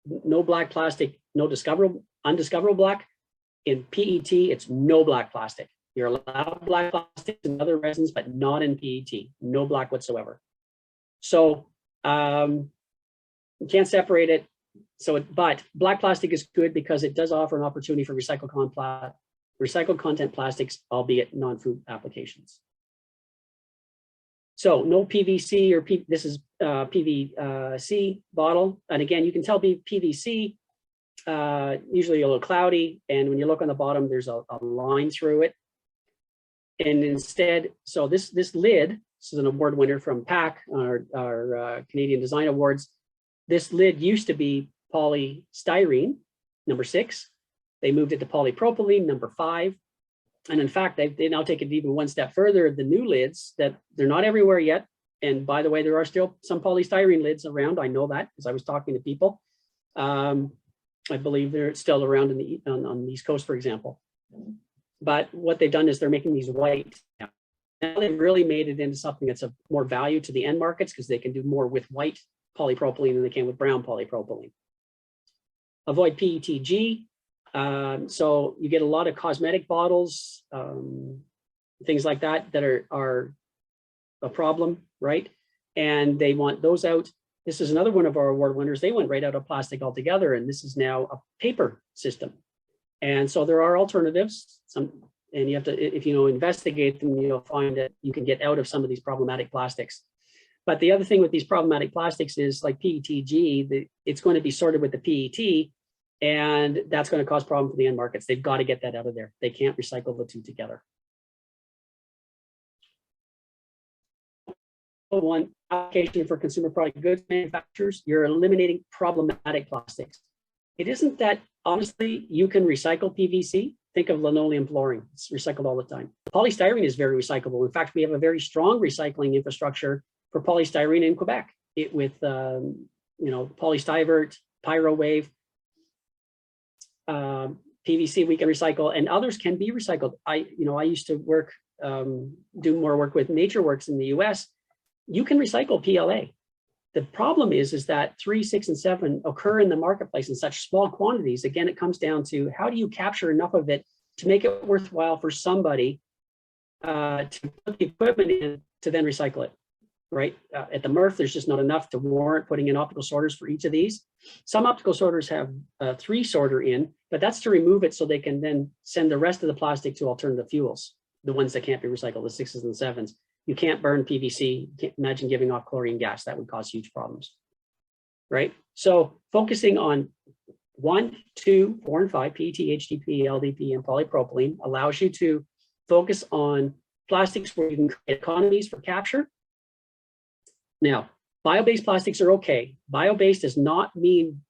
no black plastic, no undiscoverable black. In PET, it's no black plastic. You're allowed black plastic in other resins, but not in PET. No black whatsoever. So you can't separate it. But black plastic is good because it does offer an opportunity for recycled content plastics, albeit non-food applications. So no PVC or this is PVC bottle. And again, you can tell PVC, usually a little cloudy. And when you look on the bottom, there's a line through it. And instead, so this lid, this is an award winner from PAC, our Canadian Design Awards. This lid used to be polystyrene, number 6. They moved it to polypropylene, number 5. And in fact, they now take it even one step further. The new lids, that they're not everywhere yet. And by the way, there are still some polystyrene lids around. I know that because I was talking to people. I believe they're still around on the East Coast, for example. But what they've done is they're making these white. Now they've really made it into something that's of more value to the end markets, because they can do more with white polypropylene than they can with brown polypropylene. avoid PETG. So you get a lot of cosmetic bottles, things like that that are a problem, right? And they want those out. This is another one of our award winners. They went right out of plastic altogether, and this is now a paper system. And so there are alternatives. And you have to, if you investigate them, you'll find that you can get out of some of these problematic plastics. But the other thing with these problematic plastics is like PETG, it's going to be sorted with the PET, and that's going to cause problems for the end markets. They've got to get that out of there. They can't recycle the two together. One, application for consumer product goods manufacturers, you're eliminating problematic plastics. It isn't that, honestly, you can recycle PVC. Think of linoleum flooring, it's recycled all the time. Polystyrene is very recyclable. In fact, we have a very strong recycling infrastructure for polystyrene in Quebec, with polystyrene, pyrowave, PVC we can recycle, and others can be recycled. I used to work, do more work with NatureWorks in the US. You can recycle PLA. The problem is that 3, 6, and 7 occur in the marketplace in such small quantities. Again, it comes down to how do you capture enough of it to make it worthwhile for somebody to put the equipment in to then recycle it, right? At the MRF, there's just not enough to warrant putting in optical sorters for each of these. Some optical sorters have a 3 sorter in, but that's to remove it so they can then send the rest of the plastic to alternative fuels, the ones that can't be recycled, the 6s and 7s. You can't burn PVC. You can't imagine giving off chlorine gas. That would cause huge problems, right? So focusing on 1, 2, 4, and 5, PET, HDPE, LDPE, and polypropylene allows you to focus on plastics where you can create economies for capture. Now, bio-based plastics are okay. Bio-based does not mean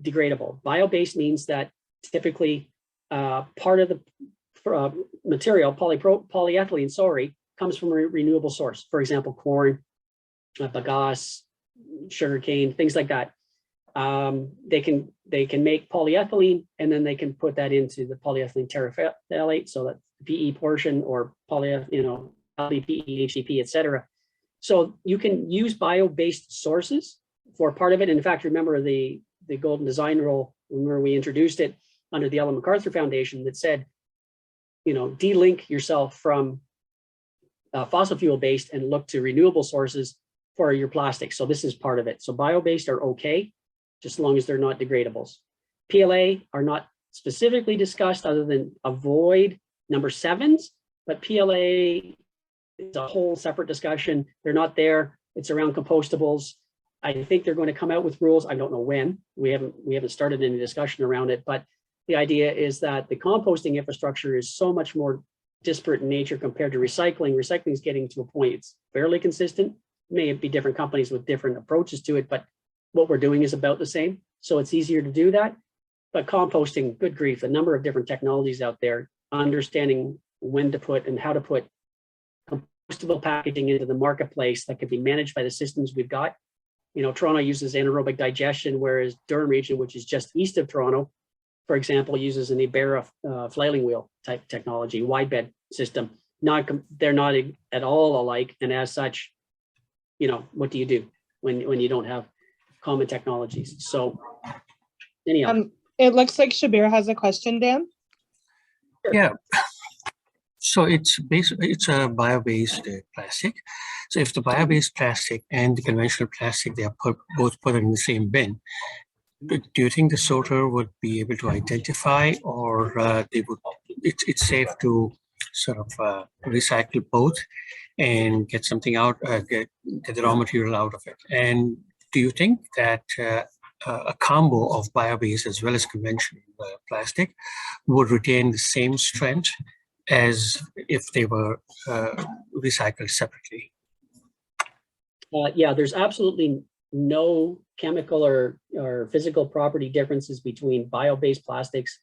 degradable. Bio-based means that typically part of the material, polyethylene, comes from a renewable source. For example, corn, bagasse, sugarcane, things like that. They can make polyethylene, and then they can put that into the polyethylene terephthalate, so that the PE portion, or LDPE, HDPE, etc. So you can use bio-based sources for part of it. In fact, remember the golden design rule, where we introduced it under the Ellen MacArthur Foundation, that said, de-link yourself from fossil fuel based and look to renewable sources for your plastics. So this is part of it. So bio-based are okay, just as long as they're not degradables. PLA are not specifically discussed other than avoid number 7s, but PLA is a whole separate discussion. They're not there. It's around compostables. I think they're going to come out with rules. I don't know when. We haven't started any discussion around it, but the idea is that the composting infrastructure is so much more disparate in nature compared to recycling. Recycling is getting to a point it's fairly consistent. May be different companies with different approaches to it, but what we're doing is about the same. So it's easier to do that. But composting, good grief, a number of different technologies out there, understanding when to put and how to put compostable packaging into the marketplace that could be managed by the systems we've got. Toronto uses anaerobic digestion, whereas Durham region, which is just east of Toronto, for example, uses an Ibera flailing wheel type technology, wide bed system. They're not at all alike, and as such, what do you do when you don't have common technologies? So, anyhow, it looks like Shabir has a question, Dan. Yeah. So it's a bio-based plastic. So if the bio-based plastic and the conventional plastic, they are both put in the same bin, do you think the sorter would be able to identify, or it's safe to sort of recycle both and get something out, get the raw material out of it? And do you think that a combo of bio-based as well as conventional plastic would retain the same strength as if they were recycled separately? Yeah, there's absolutely no chemical or physical property differences between bio-based plastics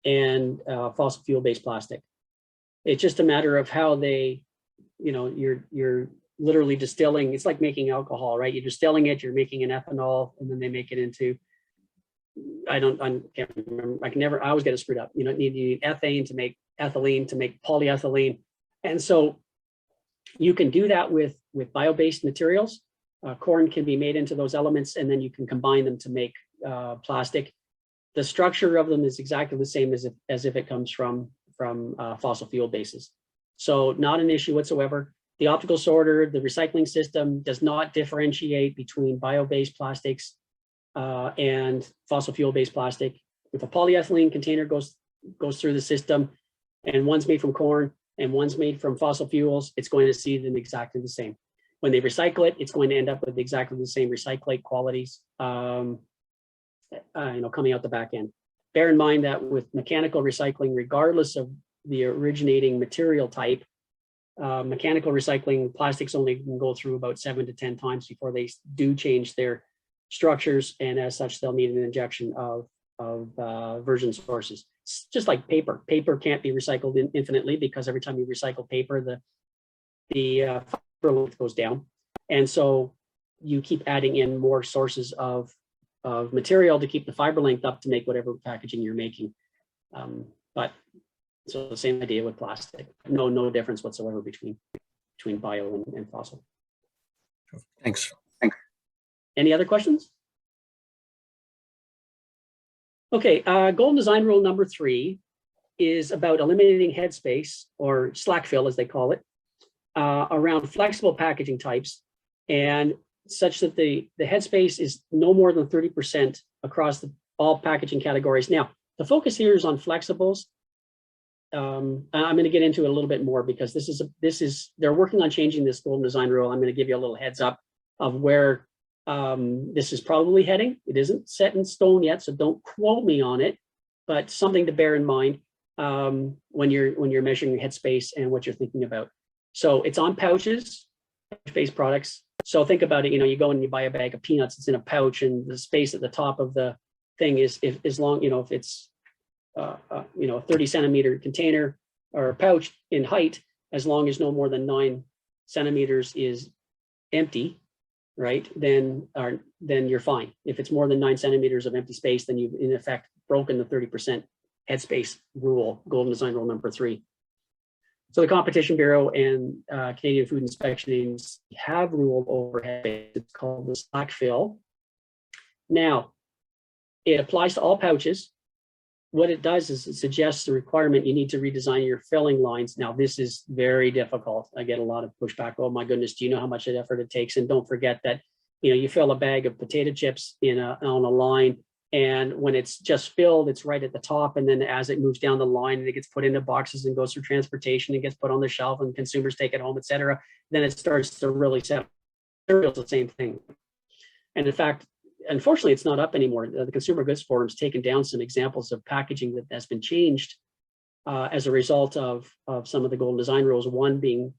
and fossil fuel-based plastic. It's just a matter of how they, you're literally distilling. It's like making alcohol, right? You're distilling it, you're making an ethanol, and then they make it into, I can't remember. I always get it screwed up. You need ethane to make ethylene, to make polyethylene. And so you can do that with bio-based materials. Corn can be made into those elements, and then you can combine them to make plastic. the structure of them is exactly the same as if it comes from fossil fuel bases. So not an issue whatsoever. The optical sorter, the recycling system does not differentiate between bio-based plastics and fossil fuel-based plastic. If a polyethylene container goes through the system and one's made from corn and one's made from fossil fuels, it's going to see them exactly the same. When they recycle it, it's going to end up with exactly the same recyclate qualities, coming out the back end. Bear in mind that with mechanical recycling, regardless of the originating material type, mechanical recycling plastics only can go through about 7 to 10 times before they do change their structures, and as such, they'll need an injection of virgin sources. It's just like paper. Paper can't be recycled infinitely because every time you recycle paper, the fiber length goes down, and so you keep adding in more sources of material to keep the fiber length up to make whatever packaging you're making. But so the same idea with plastic. No difference whatsoever between bio and fossil. Thanks. Any other questions? Okay, golden design rule number 3 is about eliminating headspace, or slack fill as they call it, around flexible packaging types, and such that the headspace is no more than 30% across all packaging categories. Now, the focus here is on flexibles. I'm going to get into it a little bit more because they're working on changing this golden design rule. I'm going to give you a little heads up of where this is probably heading. It isn't set in stone yet, so don't quote me on it, but something to bear in mind when you're measuring headspace and what you're thinking about. So it's on pouches, pouch-based products. So think about it. You go and you buy a bag of peanuts. It's in a pouch, and the space at the top of the thing is long. If it's a 30-centimeter container or pouch in height, as long as no more than 9 centimeters is empty, right? Then you're fine. If it's more than 9 centimeters of empty space, then you've in effect broken the 30% headspace rule, golden design rule number 3. So the Competition Bureau and Canadian Food Inspection have ruled over headspace. It's called the slack fill. Now, it applies to all pouches. What it does is it suggests the requirement you need to redesign your filling lines. Now, this is very difficult. I get a lot of pushback. Oh my goodness, do you know how much effort it takes? And don't forget that, you fill a bag of potato chips on a line, and when it's just filled, it's right at the top. And then as it moves down the line and it gets put into boxes and goes through transportation and gets put on the shelf and consumers take it home, et cetera, then it starts to really set. Cereal's the same thing. And in fact, unfortunately, it's not up anymore. The Consumer Goods Forum's taken down some examples of packaging that has been changed as a result of some of the golden design rules. One being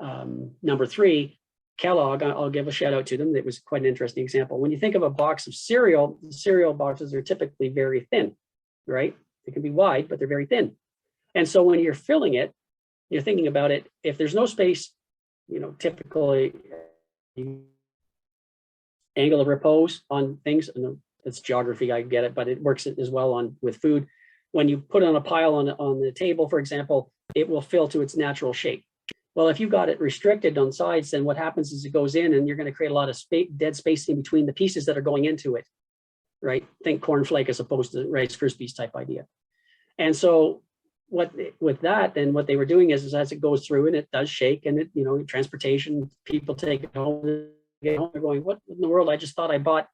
number 3, Kellogg. I'll give a shout out to them. It was quite an interesting example. When you think of a box of cereal, the cereal boxes are typically very thin, right? They can be wide, but they're very thin. And so when you're filling it, you're thinking about it. If there's no space, typically angle of repose on things, and it's geography, I get it, but it works as well with food. When you put it on a pile on the table, for example, it will fill to its natural shape. Well, if you've got it restricted on sides, then what happens is it goes in and you're going to create a lot of dead space in between the pieces that are going into it, right? Think cornflake as opposed to Rice Krispies type idea. And so with that, then what they were doing is as it goes through and it does shake, and it, transportation, people take it home, they're going, what in the world? I just thought I bought,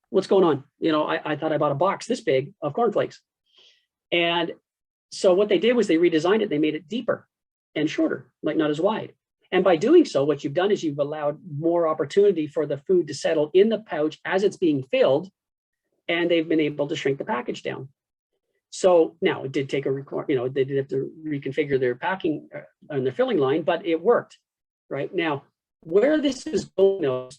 what's going on? I thought I bought a box this big of cornflakes. And so what they did was they redesigned it. They made it deeper and shorter, like not as wide. And by doing so, what you've done is you've allowed more opportunity for the food to settle in the pouch as it's being filled, and they've been able to shrink the package down. So now it did take they did have to reconfigure their packing and their filling line, but it worked, right? Now, where this is going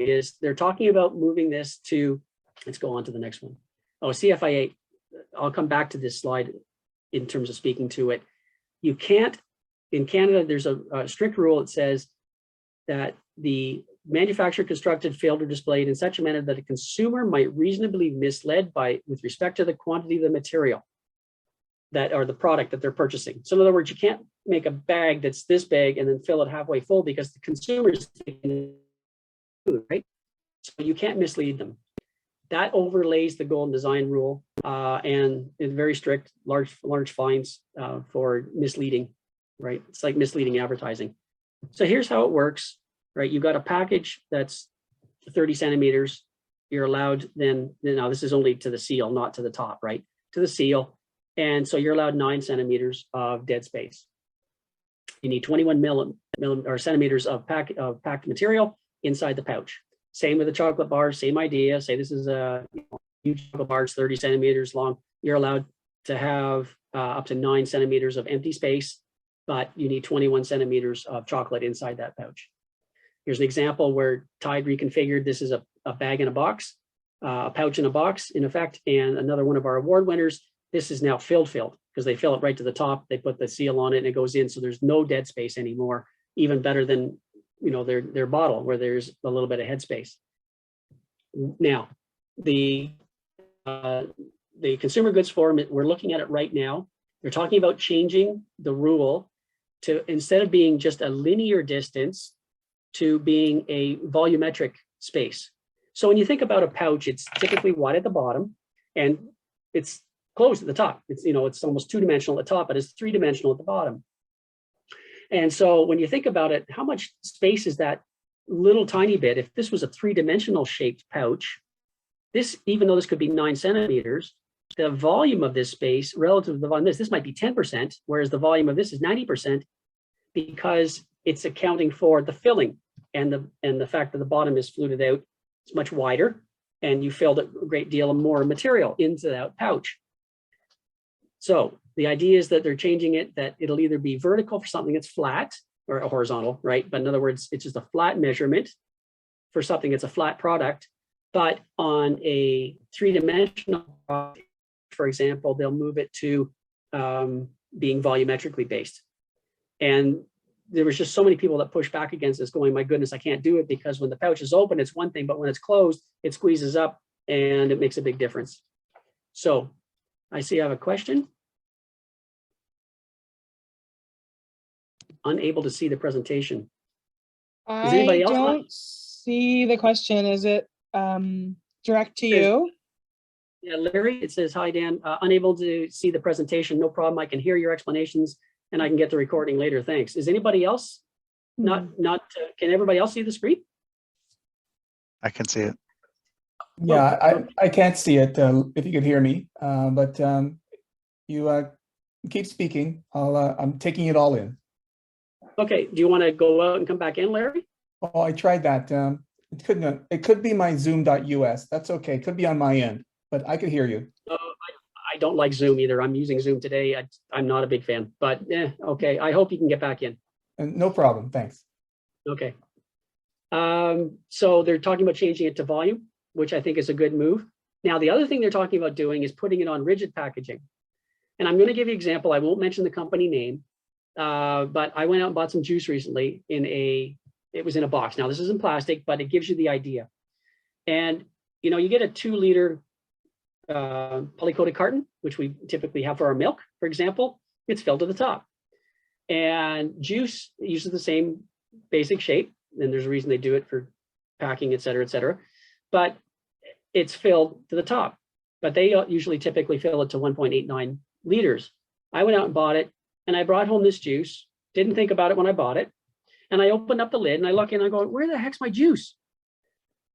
is they're talking about moving this to, let's go on to the next one. Oh, CFIA, I'll come back to this slide in terms of speaking to it. You can't, in Canada, there's a strict rule that says that the manufacturer constructed, filled, or displayed in such a manner that a consumer might reasonably be misled with respect to the quantity of the material or the product that they're purchasing. So in other words, you can't make a bag that's this big and then fill it halfway full because the consumer is taking food, right? So you can't mislead them. that overlays the golden design rule and it's very strict, large fines for misleading, right? It's like misleading advertising. So here's how it works, right? You've got a package that's 30 centimeters. You're allowed then, now this is only to the seal, not to the top, right? To the seal. And so you're allowed 9 centimeters of dead space. You need 21 centimeters of packed material inside the pouch. Same with the chocolate bars, same idea. Say this is a huge chocolate bar, it's 30 centimeters long. You're allowed to have up to 9 centimeters of empty space, but you need 21 centimeters of chocolate inside that pouch. Here's an example where Tide reconfigured. This is a bag in a box, a pouch in a box, in effect, and another one of our award winners. This is now filled because they fill it right to the top. They put the seal on it and it goes in, so there's no dead space anymore. Even better than their bottle where there's a little bit of headspace. Now, the Consumer Goods Forum, we're looking at it right now. They're talking about changing the rule to, instead of being just a linear distance, to being a volumetric space. So when you think about a pouch, it's typically wide at the bottom and it's closed at the top. It's, it's almost 2-dimensional at the top, but it's 3-dimensional at the bottom. And so when you think about it, how much space is that little tiny bit? If this was a 3-dimensional shaped pouch, this, even though this could be 9 centimeters, the volume of this space relative to the volume of this might be 10%, whereas the volume of this is 90% because it's accounting for the filling and the fact that the bottom is fluted out. It's much wider and you filled a great deal of more material into that pouch. So the idea is that they're changing it, that it'll either be vertical for something that's flat or a horizontal, right? But in other words, it's just a flat measurement for something that's a flat product. But on a 3-dimensional product, for example, they'll move it to being volumetrically based. And there was just so many people that push back against this going, my goodness, I can't do it because when the pouch is open, it's one thing, but when it's closed, it squeezes up and it makes a big difference. So I see I have a question. Unable to see the presentation. Is anybody else? I don't see the question. Is it direct to you? Yeah, Larry, it says, hi, Dan, unable to see the presentation. No problem. I can hear your explanations and I can get the recording later. Thanks. Is anybody else? Can everybody else see the screen? I can see it. Yeah, I can't see it if you could hear me, but you keep speaking. I'm taking it all in. Okay, do you want to go out and come back in, Larry? Oh, I tried that. It could be my zoom.us. That's okay. It could be on my end, but I could hear you. I don't like Zoom either. I'm using Zoom today. I'm not a big fan, but okay. I hope you can get back in. No problem. Thanks. Okay. So they're talking about changing it to volume, which I think is a good move. Now, the other thing they're talking about doing is putting it on rigid packaging. And I'm going to give you an example. I won't mention the company name, but I went out and bought some juice recently it was in a box. Now, this isn't plastic, but it gives you the idea. And, you get a 2-liter polycoated carton, which we typically have for our milk, for example. It's filled to the top. And juice uses the same basic shape. And there's a reason they do it for packing, et cetera, but it's filled to the top. But they usually typically fill it to 1.89 liters. I went out and bought it and I brought home this juice, didn't think about it when I bought it. And I opened up the lid and I look in and I go, where the heck's my juice?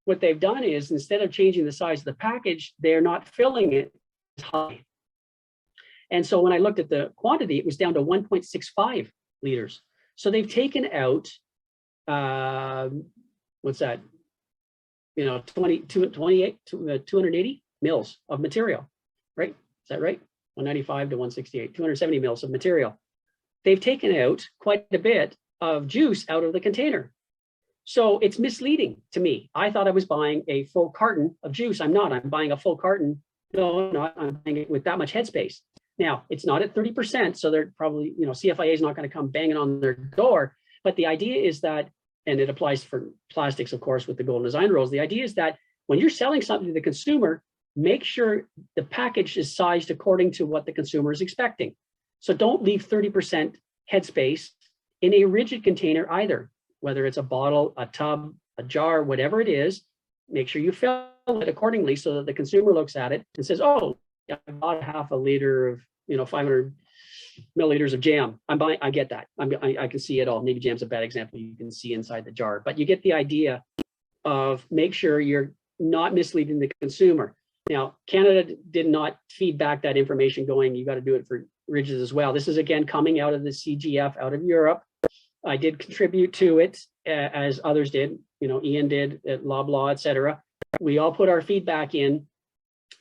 What they've done is instead of changing the size of the package, they're not filling it as high. And so when I looked at the quantity, it was down to 1.65 liters. So they've taken out, what's that? 280 mils of material, right? Is that right? 195 to 168, 270 mils of material. They've taken out quite a bit of juice out of the container. So it's misleading to me. I thought I was buying a full carton of juice. I'm not. I'm buying a full carton. No, I'm not. I'm buying it with that much headspace. Now, it's not at 30%, so they're probably, CFIA is not going to come banging on their door. But the idea is that, and it applies for plastics, of course, with the golden design rules. The idea is that when you're selling something to the consumer, make sure the package is sized according to what the consumer is expecting. So don't leave 30% headspace in a rigid container either, whether it's a bottle, a tub, a jar, whatever it is. Make sure you fill it accordingly so that the consumer looks at it and says, oh, I bought half a liter of, 500 milliliters of jam. I get that. I can see it all. Maybe jam's a bad example. You can see inside the jar, but you get the idea of make sure you're not misleading the consumer. Now, Canada did not feed back that information going, you got to do it for rigids as well. This is again coming out of the CGF out of Europe. I did contribute to it as others did, Ian did at Loblaw, et cetera. We all put our feedback in,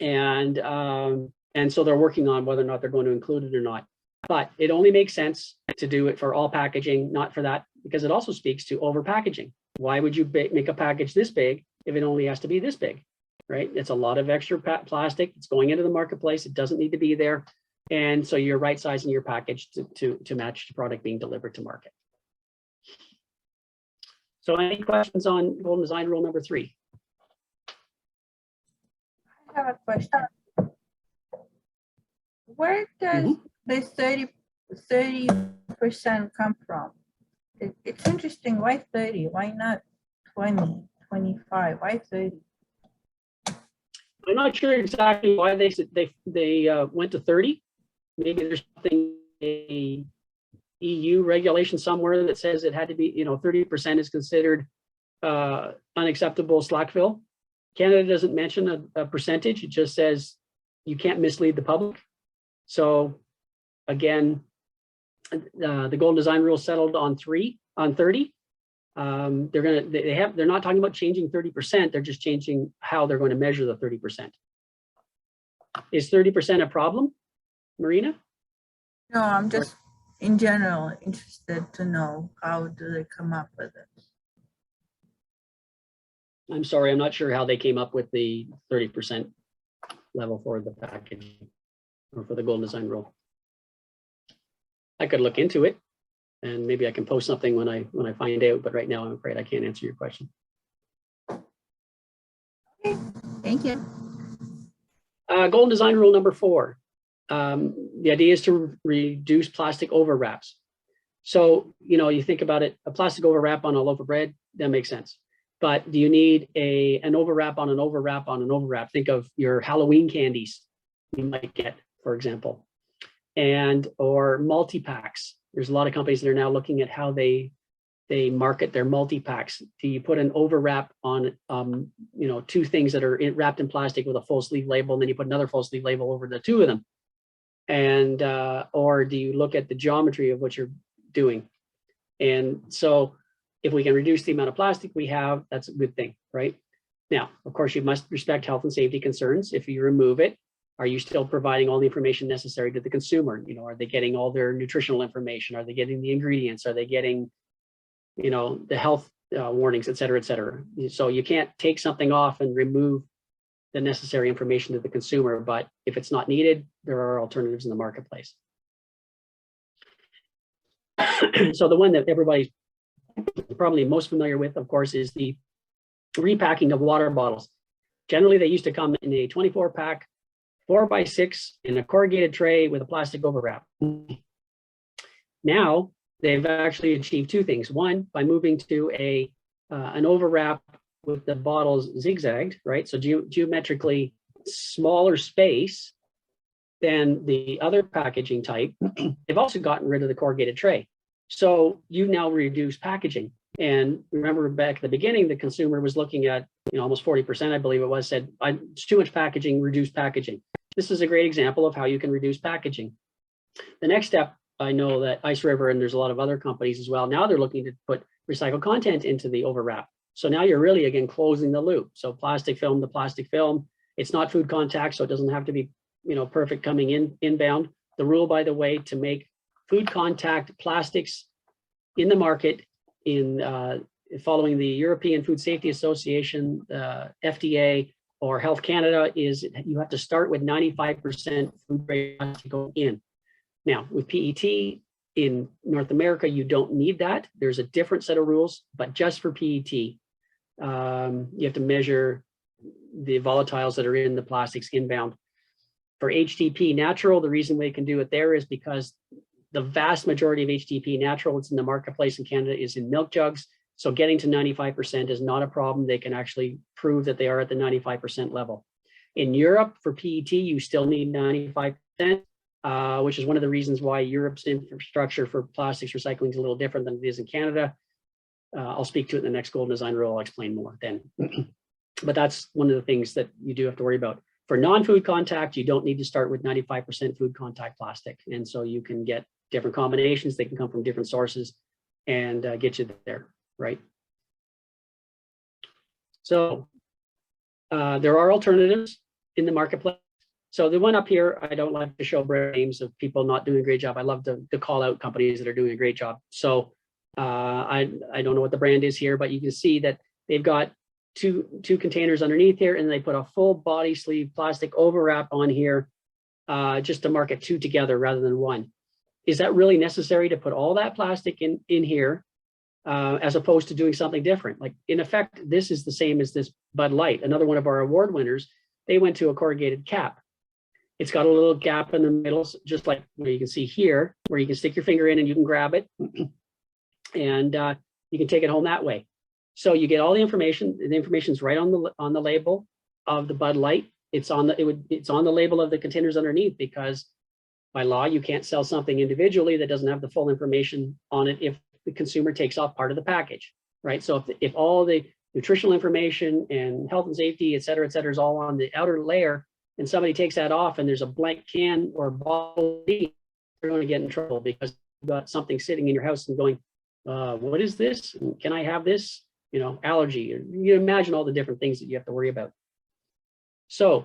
and so they're working on whether or not they're going to include it or not. But it only makes sense to do it for all packaging, not for that, because it also speaks to over packaging. Why would you make a package this big if it only has to be this big, right? It's a lot of extra plastic. It's going into the marketplace. It doesn't need to be there. And so you're right sizing your package to match the product being delivered to market. So any questions on Golden Design Rule number 3? I have a question. Where does the 30% come from? It's interesting. Why 30? Why not 20, 25? Why 30? I'm not sure exactly why they went to 30. Maybe there's something, a EU regulation somewhere that says it had to be, 30% is considered unacceptable slack fill. Canada doesn't mention a percentage. It just says you can't mislead the public. So again, the Golden Design Rule settled on 30. They're not talking about changing 30%. They're just changing how they're going to measure the 30%. Is 30% a problem, Marina? No, I'm just in general interested to know how do they come up with it. I'm sorry, I'm not sure how they came up with the 30% level for the packaging or for the Golden Design Rule. I could look into it and maybe I can post something when I find out, but right now I'm afraid I can't answer your question. Okay, thank you. Golden Design Rule number 4. The idea is to reduce plastic overwraps. So, you think about it, a plastic overwrap on a loaf of bread, that makes sense. But do you need an overwrap on an overwrap on an overwrap? Think of your Halloween candies you might get, for example, or multi-packs. There's a lot of companies that are now looking at how they market their multi-packs. Do you put an overwrap on, 2 things that are wrapped in plastic with a full sleeve label, and then you put another full sleeve label over the 2 of them? And, or do you look at the geometry of what you're doing? And so if we can reduce the amount of plastic we have, that's a good thing, right? Now, of course, you must respect health and safety concerns. If you remove it, are you still providing all the information necessary to the consumer? Are they getting all their nutritional information? Are they getting the ingredients? Are they getting, the health warnings, et cetera, et cetera? So you can't take something off and remove the necessary information to the consumer, but if it's not needed, there are alternatives in the marketplace. So the one that everybody's probably most familiar with, of course, is the repacking of water bottles. Generally, they used to come in a 24-pack, 4x6 in a corrugated tray with a plastic overwrap. Now, they've actually achieved 2 things. One, by moving to an overwrap with the bottles zigzagged, right? So geometrically smaller space than the other packaging type. They've also gotten rid of the corrugated tray. So you now reduce packaging. And remember back at the beginning, the consumer was looking at, almost 40%, I believe it was, said, it's too much packaging, reduce packaging. This is a great example of how you can reduce packaging. The next step, I know that Ice River, and there's a lot of other companies as well, now they're looking to put recycled content into the overwrap. So now you're really, again, closing the loop. So plastic film to plastic film, it's not food contact, so it doesn't have to be, perfect coming inbound. The rule, by the way, to make food contact plastics in the market following the European Food Safety Association, FDA, or Health Canada, is you have to start with 95% food grade plastic going in. Now, with PET in North America, you don't need that. There's a different set of rules, but just for PET, you have to measure the volatiles that are in the plastics inbound. For HDP natural, the reason we can do it there is because the vast majority of HDP natural that's in the marketplace in Canada is in milk jugs. So getting to 95% is not a problem. They can actually prove that they are at the 95% level. In Europe, for PET, you still need 95%, which is one of the reasons why Europe's infrastructure for plastics recycling is a little different than it is in Canada. I'll speak to it in the next Golden Design Rule. I'll explain more then. But that's one of the things that you do have to worry about. For non-food contact, you don't need to start with 95% food contact plastic. And so you can get different combinations. They can come from different sources and get you there, right? So there are alternatives in the marketplace. So the one up here, I don't like to show brand names of people not doing a great job. I love to call out companies that are doing a great job. So I don't know what the brand is here, but you can see that they've got two containers underneath here, and they put a full body sleeve plastic overwrap on here just to market two together rather than one. Is that really necessary to put all that plastic in here as opposed to doing something different? Like, in effect, this is the same as this Bud Light, another one of our award winners. They went to a corrugated cap. It's got a little gap in the middle, just like where you can see here, where you can stick your finger in and you can grab it, and you can take it home that way. So you get all the information. The information's right on the label of the Bud Light. It's on the label of the containers underneath, because by law you can't sell something individually that doesn't have the full information on it if the consumer takes off part of the package, right? So if all the nutritional information and health and safety, et cetera, is all on the outer layer, and somebody takes that off and there's a blank can or bottle, you're going to get in trouble because you've got something sitting in your house and going, what is this? Can I have this? You know, allergy. You imagine all the different things that you have to worry about. So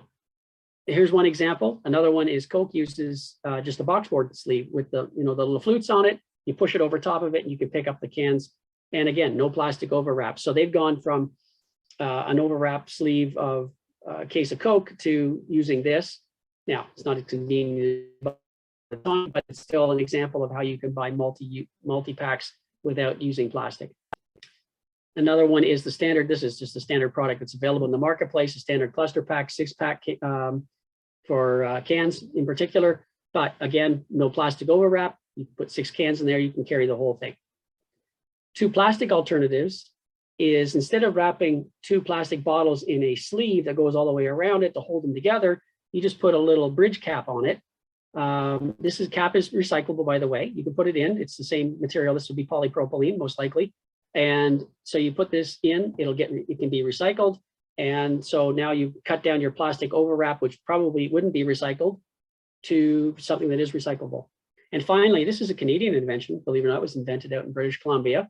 here's one example. Another one is Coke uses just a boxboard sleeve with the the little flutes on it. You push it over top of it and you can pick up the cans. And again, no plastic overwrap. So they've gone from an overwrap sleeve of a case of Coke to using this. Now, it's not as convenient, but it's still an example of how you can buy multi-packs without using plastic. Another one is the standard. This is just a standard product that's available in the marketplace, a standard cluster pack, 6-pack for cans in particular. But again, no plastic overwrap. You put 6 cans in there, you can carry the whole thing. 2 plastic alternatives is, instead of wrapping 2 plastic bottles in a sleeve that goes all the way around it to hold them together, you just put a little bridge cap on it. This cap is recyclable, by the way. You can put it in. It's the same material. This would be polypropylene, most likely. And so you put this in, it can be recycled. And so now you cut down your plastic overwrap, which probably wouldn't be recycled, to something that is recyclable. And finally, this is a Canadian invention, believe it or not. It was invented out in British Columbia.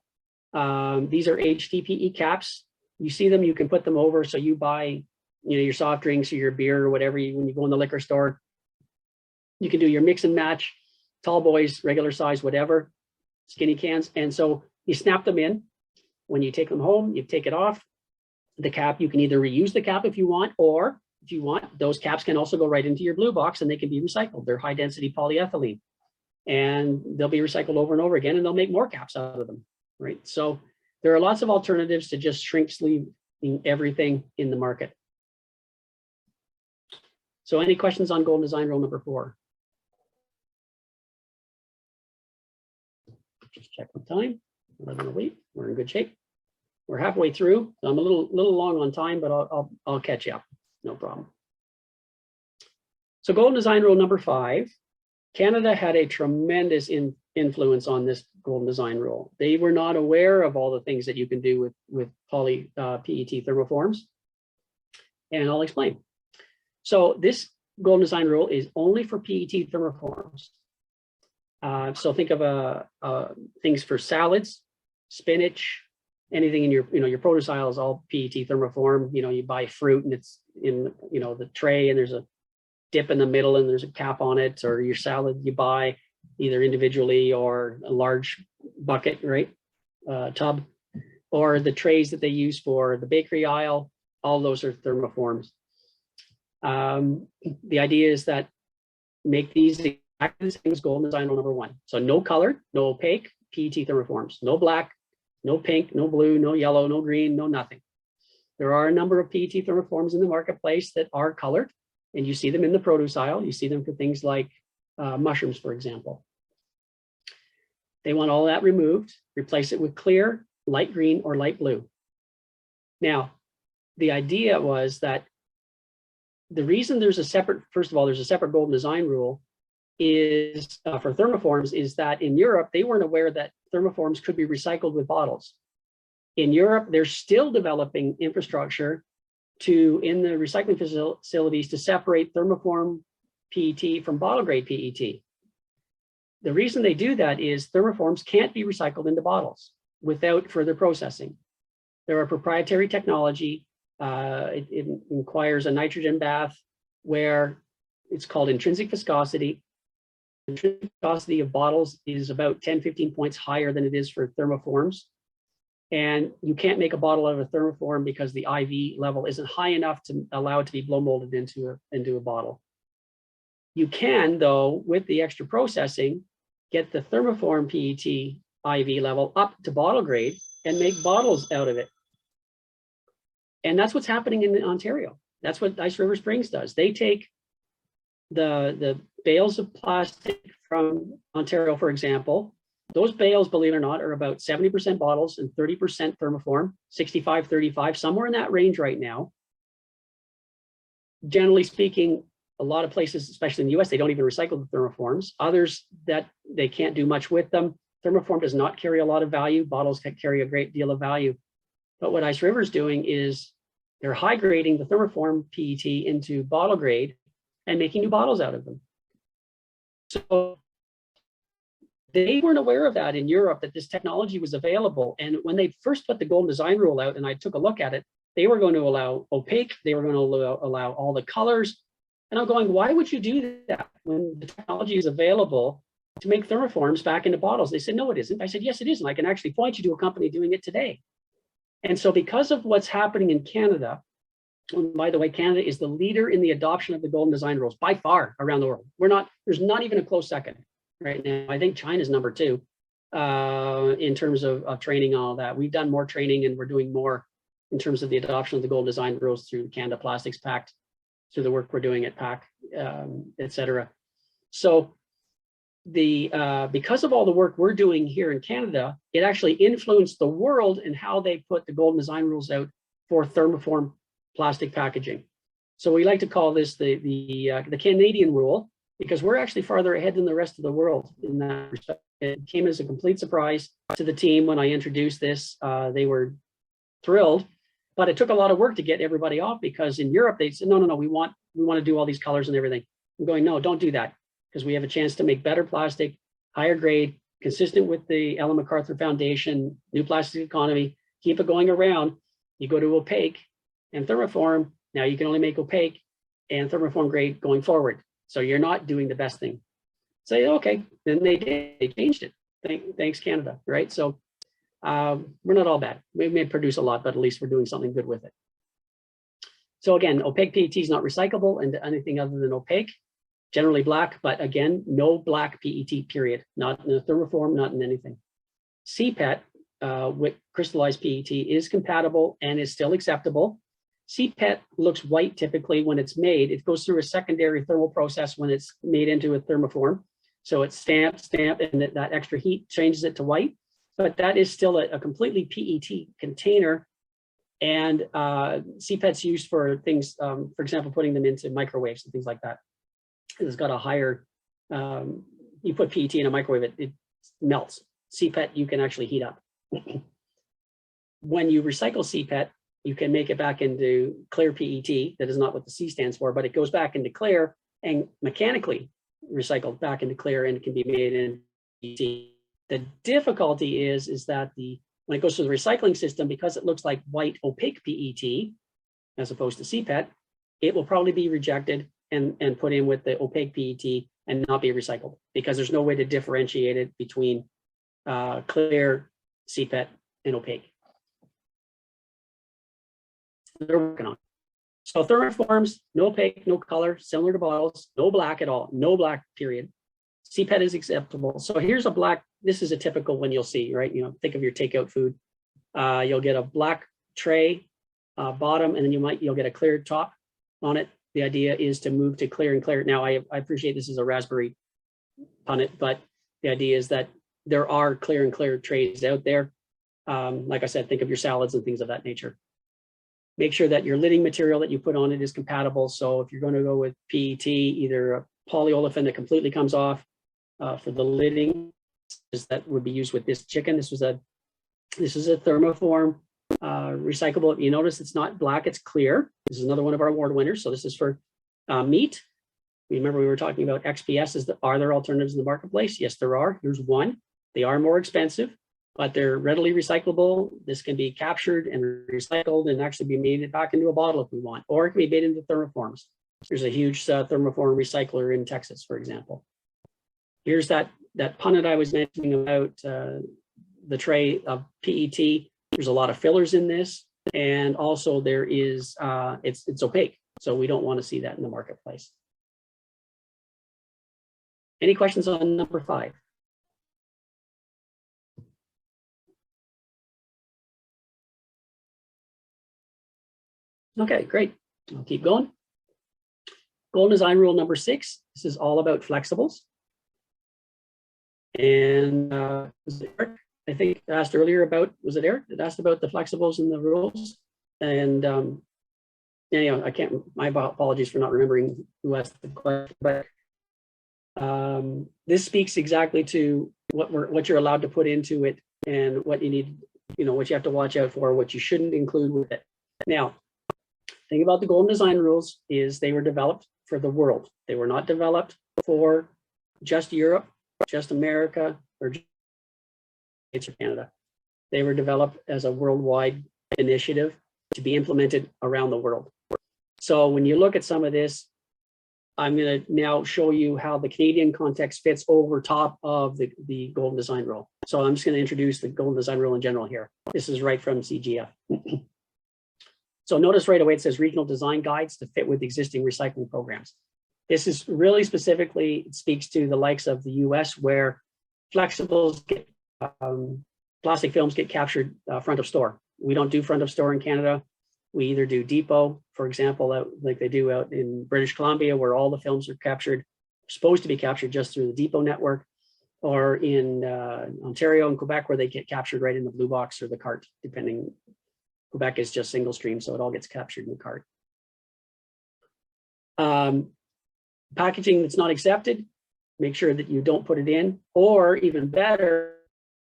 These are HDPE caps. You see them, you can put them over. So you buy, your soft drinks or your beer or whatever, when you go in the liquor store, you can do your mix and match, tall boys, regular size, whatever, skinny cans. And so you snap them in. When you take them home, you take it off. The cap, you can either reuse the cap if you want, or if you want, those caps can also go right into your blue box and they can be recycled. They're high density polyethylene, and they'll be recycled over and over again, and they'll make more caps out of them, right? So there are lots of alternatives to just shrink sleeving everything in the market. So any questions on Golden Design Rule number 4? Just check the time. 11:08. We're in good shape. We're halfway through. I'm a little long on time, but I'll catch you up. No problem. So Golden Design Rule number 5. Canada had a tremendous influence on this Golden Design Rule. They were not aware of all the things that you can do with PET thermoforms, and I'll explain. So this Golden Design Rule is only for PET thermoforms. So think of things for salads, spinach, anything in your produce aisle is all PET thermoform. You buy fruit and it's in the tray, and there's a dip in the middle and there's a cap on it. Or your salad you buy either individually or a large bucket, right? Tub, or the trays that they use for the bakery aisle. All those are thermoforms. The idea is that make these exactly the same as Golden Design Rule number 1. So no color, no opaque PET thermoforms, no black, no pink, no blue, no yellow, no green, no nothing. There are a number of PET thermoforms in the marketplace that are colored, and you see them in the produce aisle. You see them for things like mushrooms, for example. They want all that removed, replace it with clear, light green or light blue. Now, the idea was that the reason there's a separate, first of all, there's a separate golden design rule is for thermoforms is that in Europe, they weren't aware that thermoforms could be recycled with bottles. In Europe, they're still developing infrastructure in the recycling facilities to separate thermoform PET from bottle grade PET. The reason they do that is thermoforms can't be recycled into bottles without further processing. There are proprietary technology. It requires a nitrogen bath where it's called intrinsic viscosity. The intrinsic viscosity of bottles is about 10, 15 points higher than it is for thermoforms. And you can't make a bottle out of a thermoform because the IV level isn't high enough to allow it to be blow molded into a bottle. You can, though, with the extra processing, get the thermoform PET IV level up to bottle grade and make bottles out of it. And that's what's happening in Ontario. That's what Ice River Springs does. They take the bales of plastic from Ontario, for example. Those bales, believe it or not, are about 70% bottles and 30% thermoform, 65, 35, somewhere in that range right now. Generally speaking, a lot of places, especially in the US, they don't even recycle the thermoforms. Others that they can't do much with them. Thermoform does not carry a lot of value. Bottles can carry a great deal of value. But what Ice River is doing is they're high grading the thermoform PET into bottle grade and making new bottles out of them. So they weren't aware of that in Europe, that this technology was available. And when they first put the golden design rule out and I took a look at it, they were going to allow opaque, they were going to allow all the colors. And I'm going, why would you do that when the technology is available to make thermoforms back into bottles? They said, no, it isn't. I said, yes, it is. And I can actually point you to a company doing it today. And so because of what's happening in Canada, and by the way, Canada is the leader in the adoption of the golden design rules by far around the world. There's not even a close second right now. I think China's number 2 in terms of training, all that. We've done more training and we're doing more in terms of the adoption of the golden design rules through the Canada Plastics Pact, through the work we're doing at PAC, et cetera. So because of all the work we're doing here in Canada, it actually influenced the world in how they put the golden design rules out for thermoform plastic packaging. So we like to call this the Canadian rule, because we're actually farther ahead than the rest of the world in that respect. It came as a complete surprise to the team when I introduced this. They were thrilled, but it took a lot of work to get everybody off, because in Europe they said, no, we want to do all these colors and everything. I'm going, no, don't do that, because we have a chance to make better plastic, higher grade, consistent with the Ellen MacArthur Foundation, New Plastic Economy, keep it going around. You go to opaque and thermoform, now you can only make opaque and thermoform grade going forward. So you're not doing the best thing. Say, okay, then they changed it. Thanks, Canada, right? So we're not all bad. We may produce a lot, but at least we're doing something good with it. So again, opaque PET is not recyclable into anything other than opaque, generally black, but again, no black PET, period. Not in a thermoform, not in anything. CPET with crystallized PET is compatible and is still acceptable. CPET looks white typically when it's made. It goes through a secondary thermal process when it's made into a thermoform. So it's stamped, and that extra heat changes it to white. But that is still a completely PET container. And CPET's used for things, for example, putting them into microwaves and things like that. It's got a higher, you put PET in a microwave, it melts. CPET you can actually heat up. When you recycle CPET, you can make it back into clear PET. That is not what the C stands for, but it goes back into clear and mechanically recycled back into clear, and it can be made in PET. The difficulty is that when it goes through the recycling system, because it looks like white opaque PET as opposed to CPET, it will probably be rejected and put in with the opaque PET and not be recycled, because there's no way to differentiate it between clear, CPET, and opaque. They're working on. So thermoforms, no opaque, no color, similar to bottles, no black at all, no black, period. CPET is acceptable. So here's a black, this is a typical one you'll see, right? You know, think of your takeout food. You'll get a black tray bottom, and then you'll get a clear top on it. The idea is to move to clear and clear. Now, I appreciate this is a raspberry punnet, but the idea is that there are clear and clear trays out there. Like I said, think of your salads and things of that nature. Make sure that your lidding material that you put on it is compatible. So if you're going to go with PET, either a polyolefin that completely comes off for the lidding, that would be used with this chicken. This is a thermoform recyclable. You notice it's not black, it's clear. This is another one of our award winners. So this is for meat. Remember we were talking about XPS. Are there alternatives in the marketplace? Yes, there are. Here's one. They are more expensive, but they're readily recyclable. This can be captured and recycled and actually be made back into a bottle if we want, or it can be made into thermoforms. There's a huge thermoform recycler in Texas, for example. Here's that punnet I was mentioning about the tray of PET. There's a lot of fillers in this, and also there is it's opaque, so we don't want to see that in the marketplace. Any questions on number 5? Okay, great. I'll keep going. Golden design rule number 6. This is all about flexibles. And was it Eric, I think, asked earlier about, was it Eric that asked about the flexibles and the rules? And yeah, I can't, my apologies for not remembering who asked the question, but this speaks exactly to what you're allowed to put into it and what you need, what you have to watch out for, what you shouldn't include with it. Now, the thing about the golden design rules is they were developed for the world. They were not developed for just Europe, just America, or just Canada. They were developed as a worldwide initiative to be implemented around the world. So when you look at some of this, I'm going to now show you how the Canadian context fits over top of the golden design rule. So I'm just going to introduce the golden design rule in general here. This is right from CGF. So notice right away it says regional design guides to fit with existing recycling programs. This is really specifically, it speaks to the likes of the US where flexibles get, plastic films get captured front of store. We don't do front of store in Canada. We either do depot, for example, like they do out in British Columbia, where all the films are captured, supposed to be captured just through the depot network, or in Ontario and Quebec, where they get captured right in the blue box or the cart, depending. Quebec is just single stream, so it all gets captured in the cart. Packaging that's not accepted, make sure that you don't put it in, or even better,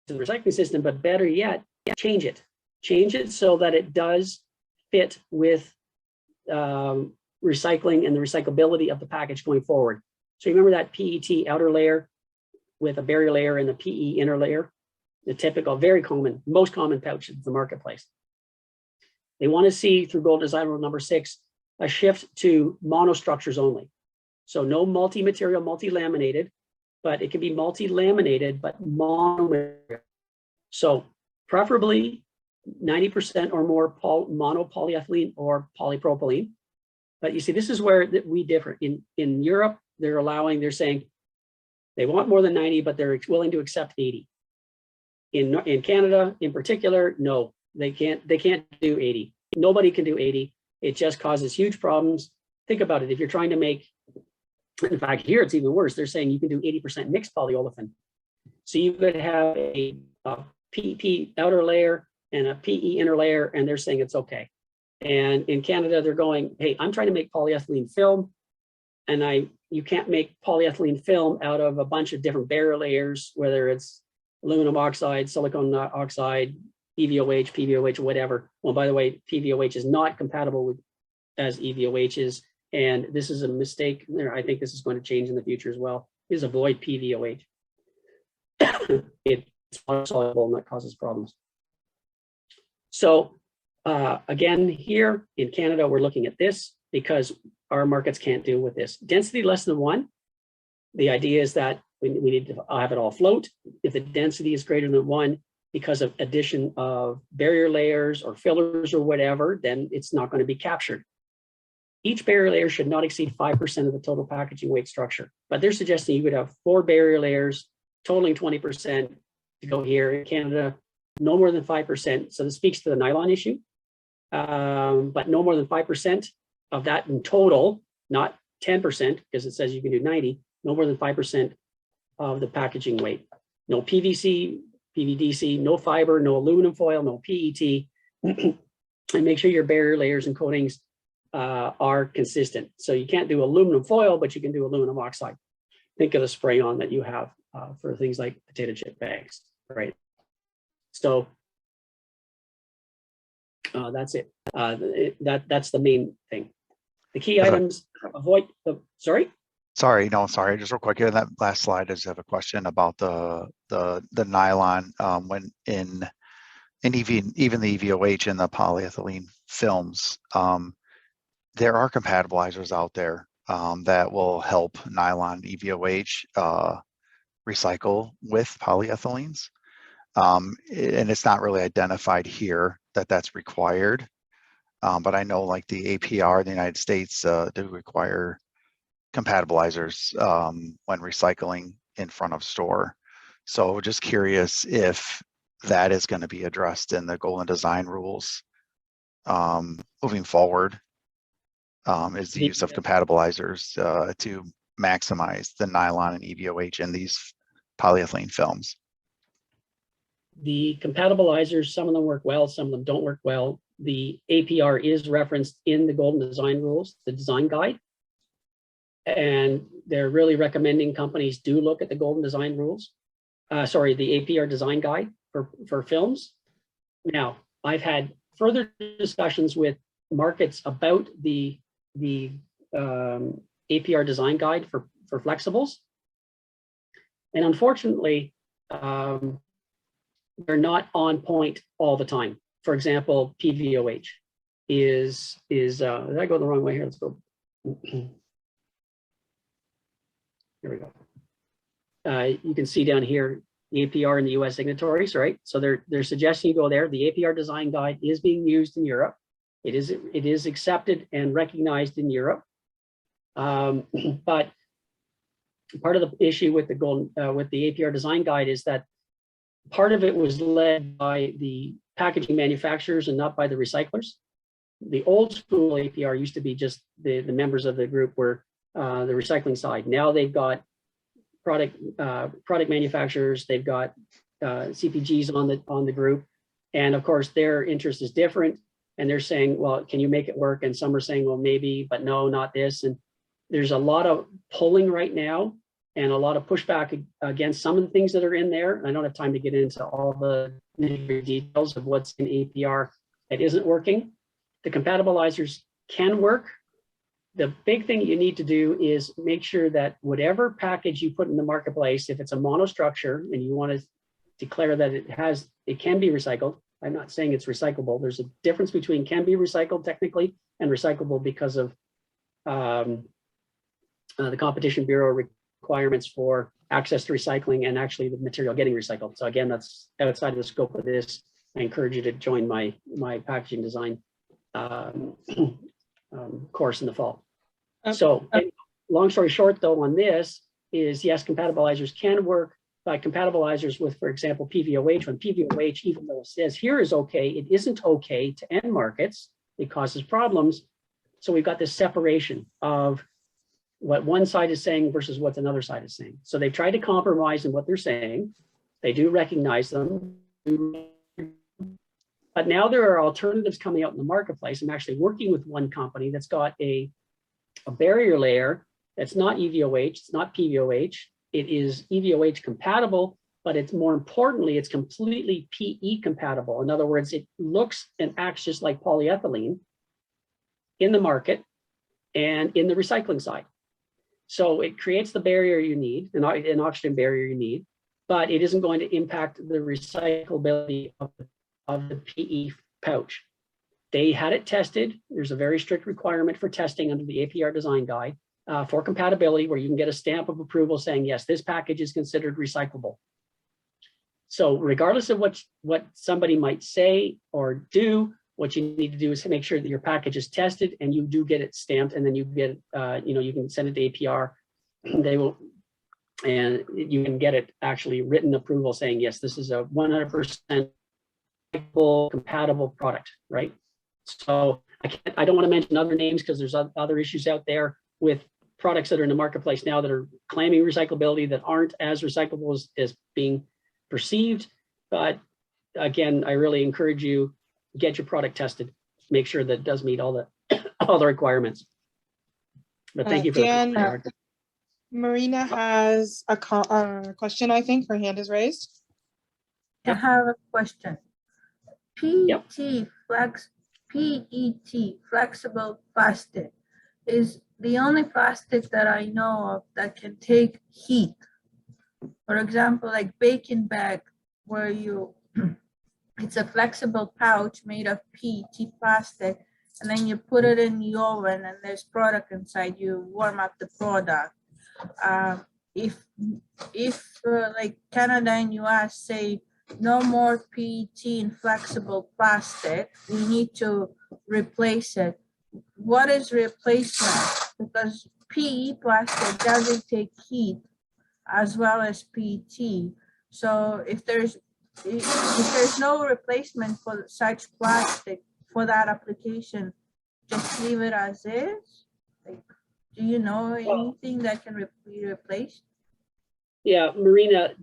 to the recycling system, but better yet, change it. Change it so that it does fit with recycling and the recyclability of the package going forward. So remember that PET outer layer with a barrier layer and the PE inner layer, the typical, very common, most common pouch in the marketplace. They want to see through gold design rule number 6, a shift to monostructures only. So no multi-material, multi-laminated, but it can be multi-laminated, but mono. So preferably 90% or more monopolyethylene or polypropylene. But you see, this is where we differ. In Europe, they're saying they want more than 90, but they're willing to accept 80. In Canada, in particular, no, they can't do 80. Nobody can do 80. It just causes huge problems. Think about it. If you're trying to make, in fact, here it's even worse. They're saying you can do 80% mixed polyolefin. So you could have a PP outer layer and a PE inner layer, and they're saying it's okay. And in Canada, they're going, hey, I'm trying to make polyethylene film, and you can't make polyethylene film out of a bunch of different barrier layers, whether it's aluminum oxide, silicon oxide, EVOH, PVOH, whatever. Well, by the way, PVOH is not compatible with as EVOH is, and this is a mistake there. I think this is going to change in the future as well, is avoid PVOH. It's soluble and that causes problems. So again, here in Canada, we're looking at this because our markets can't deal with this. Density less than 1. The idea is that we need to have it all float. If the density is greater than 1 because of addition of barrier layers or fillers or whatever, then it's not going to be captured. Each barrier layer should not exceed 5% of the total packaging weight structure. But they're suggesting you would have 4 barrier layers totaling 20% to go here. In Canada, no more than 5%. So this speaks to the nylon issue, but no more than 5% of that in total, not 10%, because it says you can do 90, no more than 5% of the packaging weight. No PVC PVDC, no fiber, no aluminum foil, no PET, and make sure your barrier layers and coatings are consistent. So you can't do aluminum foil, but you can do aluminum oxide. Think of the spray on that you have for things like potato chip bags, right? So that's it. That's the main thing. The key items, avoid the, sorry? Sorry, no, sorry, just real quick here. That last slide, I just have a question about the nylon when in even the EVOH and the polyethylene films. There are compatibilizers out there that will help nylon EVOH recycle with polyethylenes. And it's not really identified here that that's required. But I know like the APR in the United States do require compatibilizers when recycling in front of store. So just curious if that is going to be addressed in the Golden Design rules moving forward, is the use of compatibilizers to maximize the nylon and EVOH in these polyethylene films. The compatibilizers, some of them work well, some of them don't work well. The APR is referenced in the Golden Design rules, the design guide. And they're really recommending companies do look at the Golden Design rules. Sorry, the APR design guide for films. Now, I've had further discussions with markets about the APR design guide for flexibles. And unfortunately, they're not on point all the time. For example, PVOH is did I go the wrong way here? Let's go. Here we go. You can see down here the APR and the US signatories, right? So they're suggesting you go there. The APR design guide is being used in Europe. It is accepted and recognized in Europe. But part of the issue with the APR design guide is that part of it was led by the packaging manufacturers and not by the recyclers. The old school APR used to be just the members of the group were the recycling side. Now they've got product manufacturers, they've got CPGs on the group, and of course their interest is different. And they're saying, well, can you make it work? And some are saying, well, maybe, but no, not this. And there's a lot of pulling right now and a lot of pushback against some of the things that are in there. And I don't have time to get into all the details of what's in APR that isn't working. The compatibilizers can work. The big thing you need to do is make sure that whatever package you put in the marketplace, if it's a monostructure and you want to declare that it can be recycled, I'm not saying it's recyclable. There's a difference between can be recycled technically and recyclable because of the Competition Bureau requirements for access to recycling and actually the material getting recycled. So again, that's outside of the scope of this. I encourage you to join my packaging design course in the fall. So long story short though on this is yes, compatibilizers can work. But compatibilizers with, for example, PVOH, when PVOH, even though it says here is okay, it isn't okay to end markets. It causes problems. So we've got this separation of what one side is saying versus what another side is saying. So they've tried to compromise in what they're saying. They do recognize them. But now there are alternatives coming out in the marketplace. I'm actually working with one company that's got a barrier layer that's not EVOH, it's not PVOH. It is EVOH compatible, but it's more importantly, it's completely PE compatible. In other words, it looks and acts just like polyethylene in the market and in the recycling side. So it creates the barrier you need, an oxygen barrier you need, but it isn't going to impact the recyclability of the PE pouch. They had it tested. There's a very strict requirement for testing under the APR design guide. For compatibility, where you can get a stamp of approval saying, yes, this package is considered recyclable. So regardless of what somebody might say or do, what you need to do is to make sure that your package is tested and you do get it stamped, and then you get, you can send it to APR. They will, and you can get it actually written approval saying, yes, this is a 100% compatible product, right? So I don't want to mention other names because there's other issues out there with products that are in the marketplace now that are claiming recyclability that aren't as recyclable as being perceived. But again, I really encourage you, get your product tested, make sure that it does meet all the requirements. But thank you for Dan, the comment. Marina has a question, I think. Her hand is raised. I have a question. Yep. PET, flexible plastic, is the only plastic that I know of that can take heat. For example, like bacon bag, where it's a flexible pouch made of PET plastic, and then you put it in the oven and there's product inside, you warm up the product. If like Canada and US say no more PET in flexible plastic, we need to replace it. What is replacement? Because PE plastic doesn't take heat as well as PET. So if there's no replacement for such plastic for that application, just leave it as is. Like, do you know anything that can be replaced? Yeah, Marina,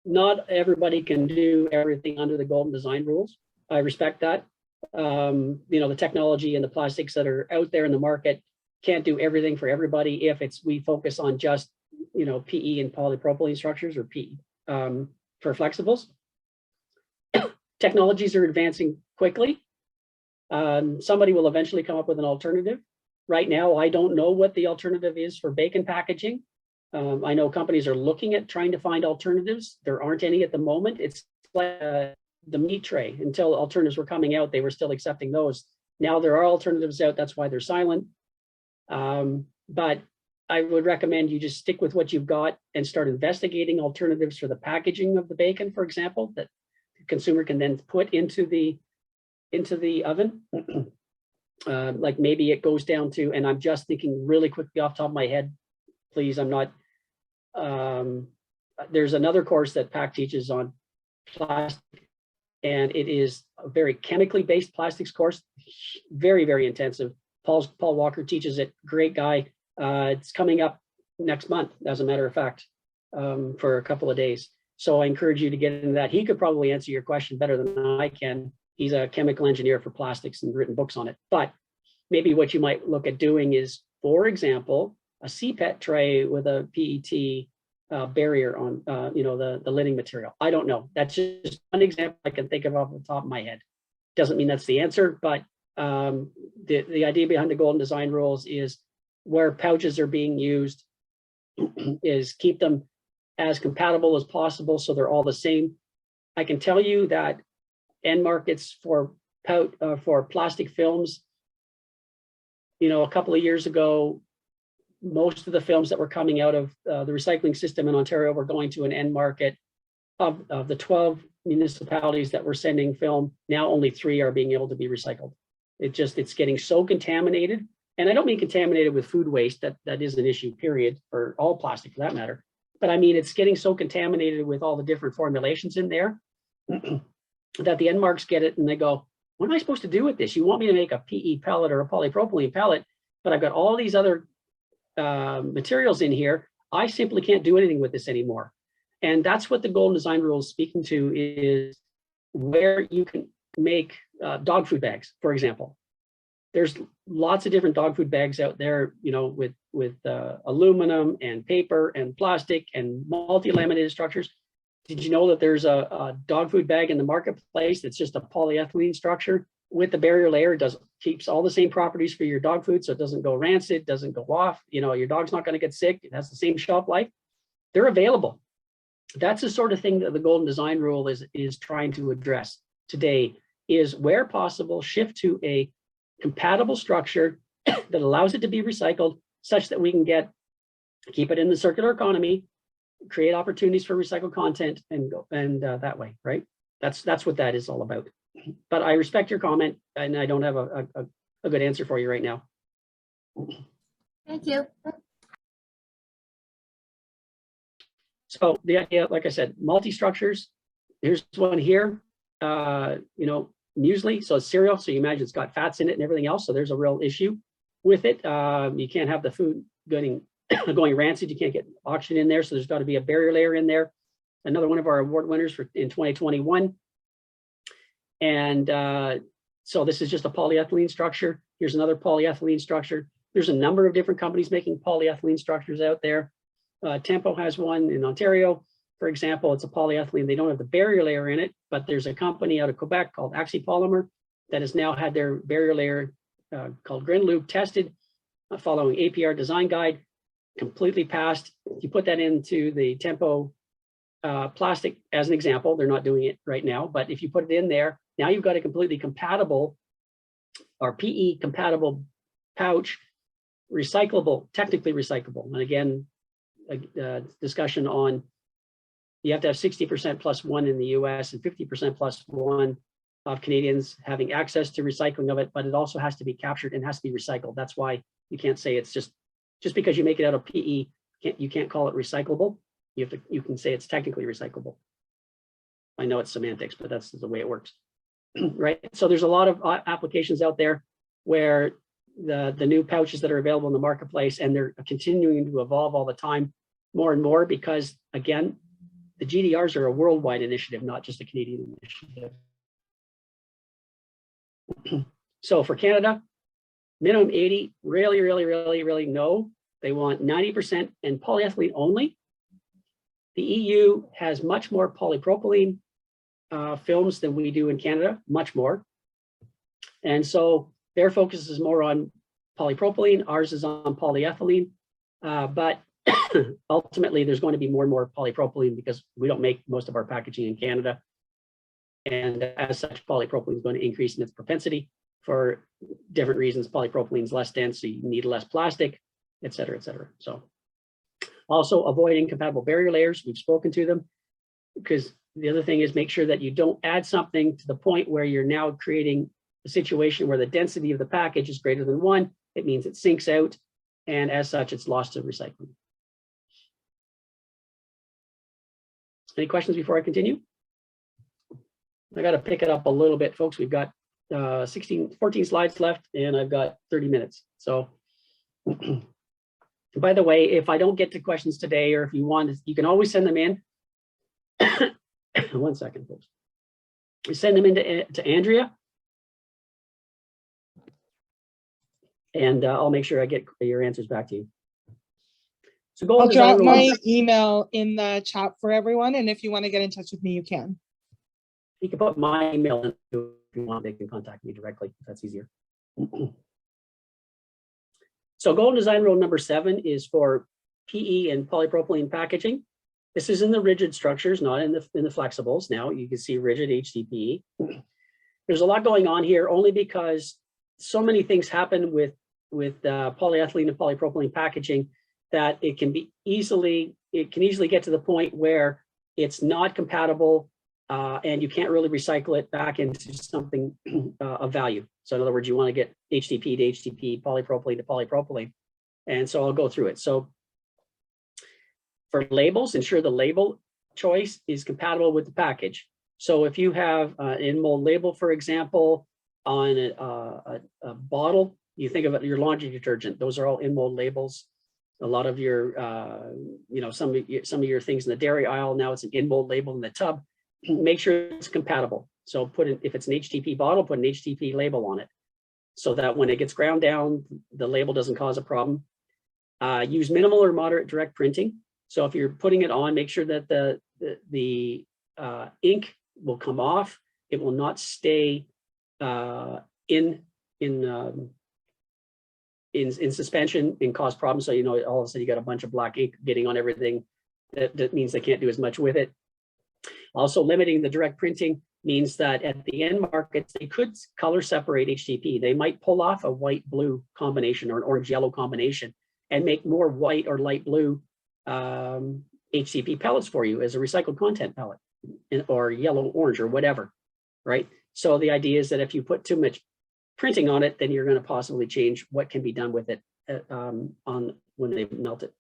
not everybody can do everything under the golden design rules. I respect that. You know, the technology and the plastics that are out there in the market can't do everything for everybody if we focus on just, you know, PE and polypropylene structures, or PE for flexibles. Technologies are advancing quickly. Somebody will eventually come up with an alternative. Right now, I don't know what the alternative is for bacon packaging. I know companies are looking at trying to find alternatives. There aren't any at the moment. It's like the meat tray. Until alternatives were coming out, they were still accepting those. Now there are alternatives out. That's why they're silent. But I would recommend you just stick with what you've got and start investigating alternatives for the packaging of the bacon, for example, that the consumer can then put into the oven. Like maybe it goes down to, and I'm just thinking really quickly off the top of my head, please, I'm not, there's another course that PAC teaches on plastic, and it is a very chemically based plastics course, very, very intensive. Paul Walker teaches it, great guy. It's coming up next month, as a matter of fact, for a couple of days. So I encourage you to get into that. He could probably answer your question better than I can. He's a chemical engineer for plastics and written books on it. But maybe what you might look at doing is, for example, a CPET tray with a PET barrier on, you know, the lidding material. I don't know. That's just one example I can think of off the top of my head. Doesn't mean that's the answer, but the idea behind the golden design rules is where pouches are being used is keep them as compatible as possible so they're all the same. I can tell you that end markets for plastic films, you know, a couple of years ago, most of the films that were coming out of the recycling system in Ontario were going to an end market. Of the 12 municipalities that were sending film, now only 3 are being able to be recycled. It's getting so contaminated. And I don't mean contaminated with food waste, that is an issue, period, for all plastic for that matter. But I mean, it's getting so contaminated with all the different formulations in there that the end marks get it and they go, what am I supposed to do with this? You want me to make a PE pellet or a polypropylene pellet, but I've got all these other materials in here. I simply can't do anything with this anymore. And that's what the golden design rule is speaking to, is where you can make dog food bags, for example. There's lots of different dog food bags out there, you know, with aluminum and paper and plastic and multi-laminated structures. Did you know that there's a dog food bag in the marketplace that's just a polyethylene structure with the barrier layer? Keeps all the same properties for your dog food, so it doesn't go rancid, doesn't go off. You know, your dog's not going to get sick. It has the same shelf life. They're available. That's the sort of thing that the golden design rule is trying to address today, is where possible, shift to a compatible structure that allows it to be recycled such that we can keep it in the circular economy, create opportunities for recycled content, and go that way, right? That's what that is all about. But I respect your comment, and I don't have a good answer for you right now. Thank you. So the idea, like I said, multi-structures. Here's one here, you know, muesli, so it's cereal, so you imagine it's got fats in it and everything else, so there's a real issue with it. You can't have the food going rancid, you can't get oxygen in there, so there's got to be a barrier layer in there. another one of our award winners in 2021. And so this is just a polyethylene structure. Here's another polyethylene structure. There's a number of different companies making polyethylene structures out there. Tempo has one in Ontario, for example. It's a polyethylene. They don't have the barrier layer in it, but there's a company out of Quebec called Polymer that has now had their barrier layer called Grinloop tested following APR design guide, completely passed. You put that into the Tempo plastic as an example. They're not doing it right now, but if you put it in there, now you've got a completely compatible or PE compatible pouch, recyclable, technically recyclable. And again, discussion on you have to have 60% plus one in the US and 50% plus one of Canadians having access to recycling of it, but it also has to be captured and has to be recycled. That's why you can't say it's just because you make it out of PE, you can't call it recyclable. You can say it's technically recyclable. I know it's semantics, but that's the way it works, right? So there's a lot of applications out there where the new pouches that are available in the marketplace, and they're continuing to evolve all the time, more and more, because again, the GDRs are a worldwide initiative, not just a Canadian initiative. So for Canada, minimum 80, really no. They want 90% and polyethylene only. The EU has much more polypropylene films than we do in Canada, much more. And so their focus is more on polypropylene, ours is on polyethylene, but ultimately there's going to be more and more polypropylene because we don't make most of our packaging in Canada. And as such, polypropylene is going to increase in its propensity for different reasons. Polypropylene is less dense, so you need less plastic, et cetera, et cetera. So also avoiding compatible barrier layers. We've spoken to them, because the other thing is make sure that you don't add something to the point where you're now creating a situation where the density of the package is greater than 1. It means it sinks out, and as such, it's lost to recycling. Any questions before I continue? I got to pick it up a little bit, folks. We've got 14 slides left, and I've got 30 minutes. So by the way, if I don't get to questions today, or if you want, you can always send them in. 1 second, folks. Send them in to Andrea, and I'll make sure I get your answers back to you. So I'll drop my email in the chat for everyone, and if you want to get in touch with me, you can. You can put my email in if you want. They can contact me directly if that's easier. So golden design rule number 7 is for PE and polypropylene packaging. This is in the rigid structures, not in the flexibles. Now you can see rigid HDPE. There's a lot going on here, only because so many things happen with polyethylene and polypropylene packaging that it can easily get to the point where it's not compatible, and you can't really recycle it back into something of value. So in other words, you want to get HDPE to HDPE, polypropylene to polypropylene. And so I'll go through it. So for labels, ensure the label choice is compatible with the package. So if you have an in-mold label, for example, on a bottle, you think of it, your laundry detergent, those are all in-mold labels. A lot of your, some of your things in the dairy aisle, now it's an in-mold label in the tub. Make sure it's compatible. So put in, if it's an HTP bottle, put an HTP label on it, so that when it gets ground down, the label doesn't cause a problem. Use minimal or moderate direct printing. So if you're putting it on, make sure that the ink will come off. It will not stay in suspension and cause problems. So all of a sudden you got a bunch of black ink getting on everything. That means they can't do as much with it. Also, limiting the direct printing means that at the end markets, they could color separate HDPE. They might pull off a white-blue combination or an orange-yellow combination and make more white or light blue HDPE pellets for you as a recycled content pellet, or yellow-orange or whatever, right? So the idea is that if you put too much printing on it, then you're going to possibly change what can be done with it when they melt it.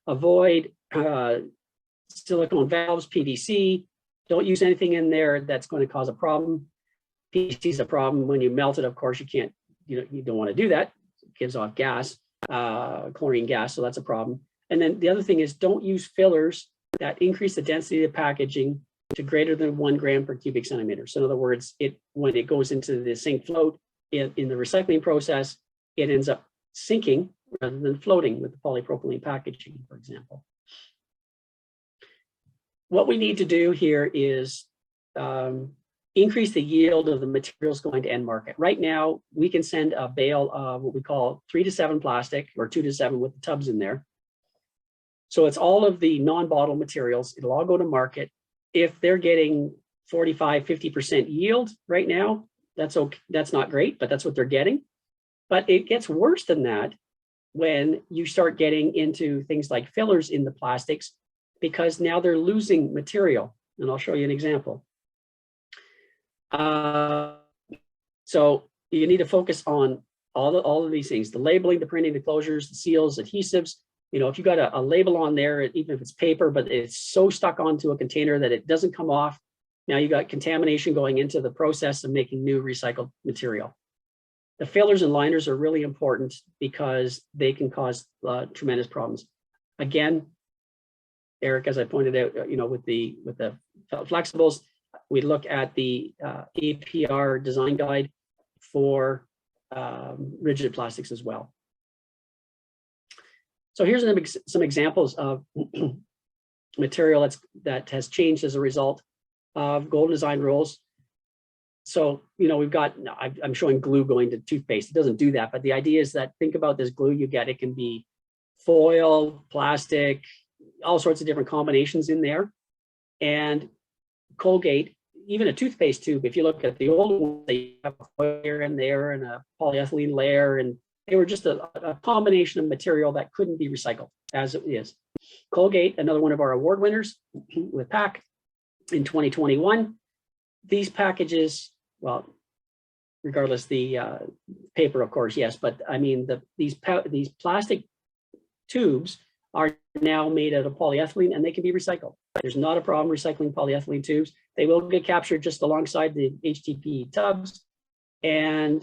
Avoid silicone valves, PVC. Don't use anything in there that's going to cause a problem. PVC is a problem when you melt it. Of course, you can't. You don't want to do that. It gives off gas, chlorine gas, so that's a problem. And then the other thing is, don't use fillers that increase the density of packaging to greater than 1 gram per cubic centimeter. So in other words, when it goes into the sink float in the recycling process, it ends up sinking rather than floating with the polypropylene packaging, for example. What we need to do here is increase the yield of the materials going to end market. Right now, we can send a bale of what we call 3 to 7 plastic, or 2 to 7 with the tubs in there. So it's all of the non-bottle materials. It'll all go to market. If they're getting 45, 50% yield right now, that's okay. That's not great, but that's what they're getting. But it gets worse than that when you start getting into things like fillers in the plastics, because now they're losing material. And I'll show you an example. So you need to focus on all of these things: the labeling, the printing, the closures, the seals, adhesives. You know, if you got a label on there, even if it's paper, but it's so stuck onto a container that it doesn't come off, now you got contamination going into the process of making new recycled material. The fillers and liners are really important because they can cause tremendous problems. Again, Eric, as I pointed out, you know, with the flexibles, we look at the APR design guide for rigid plastics as well. So here's some examples of material that has changed as a result of Golden Design rules. So, you know, we've got, I'm showing glue going to toothpaste. It doesn't do that, but the idea is that think about this glue you get. It can be foil, plastic, all sorts of different combinations in there. And Colgate, even a toothpaste tube, if you look at the old ones, they have a foil layer in there and a polyethylene layer, and they were just a combination of material that couldn't be recycled as it is. Colgate, another one of our award winners with PAC in 2021, these packages, well, regardless the paper, of course, yes, but I mean, these plastic tubes are now made out of polyethylene and they can be recycled. There's not a problem recycling polyethylene tubes. They will get captured just alongside the HDPE tubs. And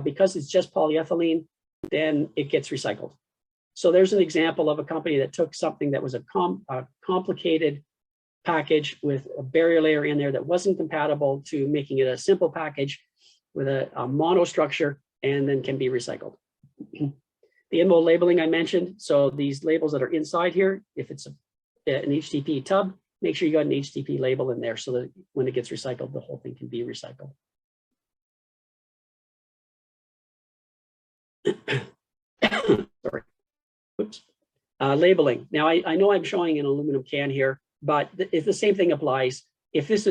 because it's just polyethylene, then it gets recycled. So there's an example of a company that took something that was a complicated package with a barrier layer in there that wasn't compatible to making it a simple package with a mono structure, and then can be recycled. The in-mold labeling I mentioned, so these labels that are inside here, if it's an HDPE tub, make sure you got an HDPE label in there so that when it gets recycled, the whole thing can be recycled. Sorry. Oops. Labeling. Now I know I'm showing an aluminum can here, but if the same thing applies, if this